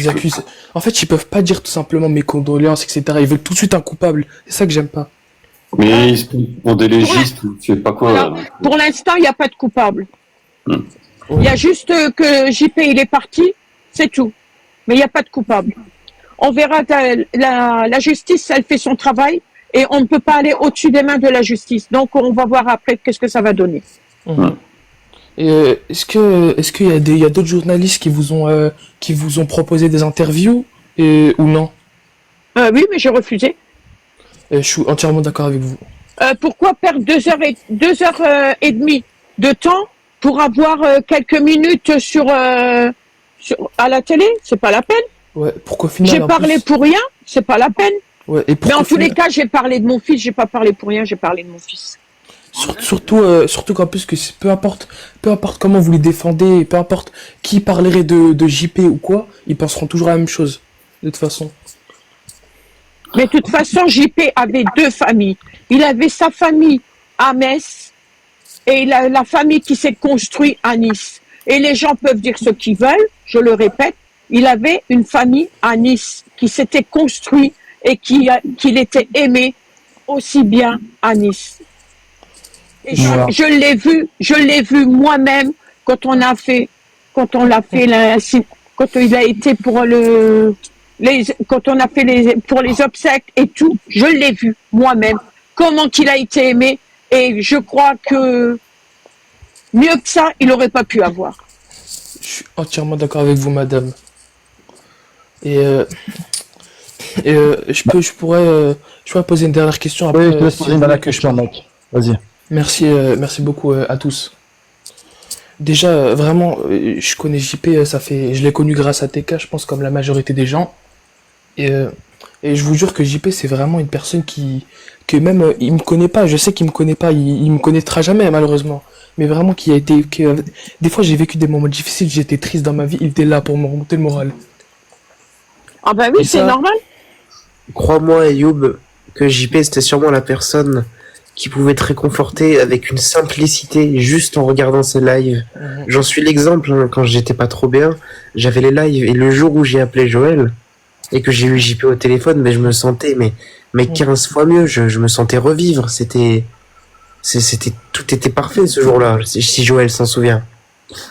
accusent. En fait, ils peuvent pas dire tout simplement mes condoléances, etc. Ils veulent tout de suite un coupable. C'est ça que j'aime pas. Mais ils se prennent pour des légistes, je sais pas quoi. Voilà. Pour l'instant, il n'y a pas de coupable. Hmm. Il y a juste que JP, il est parti, c'est tout. Mais il n'y a pas de coupable. On verra, la justice, elle fait son travail et on ne peut pas aller au-dessus des mains de la justice. Donc, on va voir après qu'est-ce que ça va donner. Et est-ce qu'il y a d'autres journalistes qui vous ont proposé des interviews ou non? Oui, mais j'ai refusé. Je suis entièrement d'accord avec vous. Pourquoi perdre 2 heures et demie de temps pour avoir quelques minutes à la télé? C'est pas la peine. Ouais, pour qu'au final. J'ai parlé pour rien, c'est pas la peine. Ouais, et mais en tous les cas, j'ai parlé de mon fils, j'ai pas parlé pour rien, j'ai parlé de mon fils. Surtout qu'en plus que peu importe comment vous les défendez, peu importe qui parlerait de JP ou quoi, ils penseront toujours à la même chose, de toute façon. Mais de toute façon, JP avait 2 familles. Il avait sa famille à Metz et la famille qui s'est construite à Nice. Et les gens peuvent dire ce qu'ils veulent, je le répète, il avait une famille à Nice qui s'était construite et qu'il était aimé aussi bien à Nice. Et je l'ai vu moi-même quand il a été pour les obsèques et tout, je l'ai vu moi-même, comment il a été aimé, et je crois que mieux que ça, il n'aurait pas pu avoir. Je suis entièrement d'accord avec vous, madame. Et je pourrais poser une dernière question après. Oui, je te laisse poser une dernière question, mec. Vas-y. Merci beaucoup à tous. Déjà, vraiment, je connais JP, je l'ai connu grâce à TK, je pense, comme la majorité des gens. Et je vous jure que JP, c'est vraiment une personne que même, il me connaît pas, je sais qu'il me connaît pas, il me connaîtra jamais, malheureusement. Mais vraiment, des fois, j'ai vécu des moments difficiles, j'étais triste dans ma vie, il était là pour me remonter le moral. Ah bah oui, c'est normal. Crois-moi, Ayoub, que JP, c'était sûrement la personne qui pouvait te réconforter avec une simplicité juste en regardant ses lives. J'en suis l'exemple, hein, quand j'étais pas trop bien, j'avais les lives, et le jour où j'ai appelé Joël et que j'ai eu JP au téléphone, mais je me sentais mais 15 fois mieux, je me sentais revivre, tout était parfait ce jour-là, si Joël s'en souvient.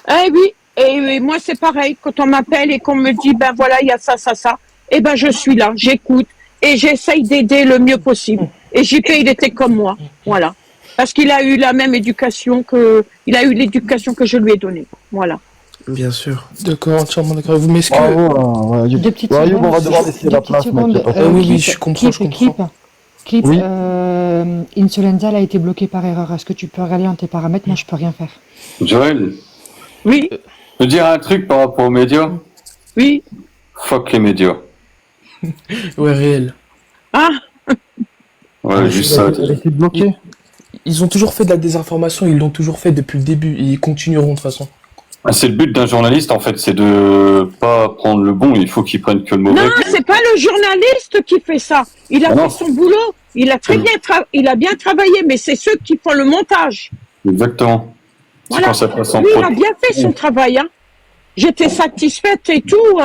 Eh oui, et moi c'est pareil, quand on m'appelle et qu'on me dit ben voilà, il y a ça, et ben je suis là, j'écoute et j'essaye d'aider le mieux possible. Et JP, il était comme moi, voilà. Parce qu'il a eu la même éducation il a eu l'éducation que je lui ai donnée, voilà. Bien sûr. D'accord, entièrement d'accord. Vous m'excusez. Deux petites secondes. On va devoir laisser la place, mec. Oui, je comprends. Clip, Oui. Insolenza, elle a été bloquée par erreur. Est-ce que tu peux regarder dans tes paramètres? Moi, je peux rien faire. Joël, oui. Je peux dire un truc par rapport aux médias? Oui. Fuck les médias. Ouais, réel. Ah. Ouais, juste ça. Elle a été bloquée. Ils ont toujours fait de la désinformation, ils l'ont toujours fait depuis le début, et ils continueront de toute façon. C'est le but d'un journaliste, en fait, c'est de pas prendre le bon, il faut qu'il prenne que le mauvais. Non, c'est pas le journaliste qui fait ça. Il a fait son boulot, il a très bien travaillé, mais c'est ceux qui font le montage. Exactement. Voilà. Quand ça passe en Lui, il prod. a bien fait son travail, hein. J'étais satisfaite et tout.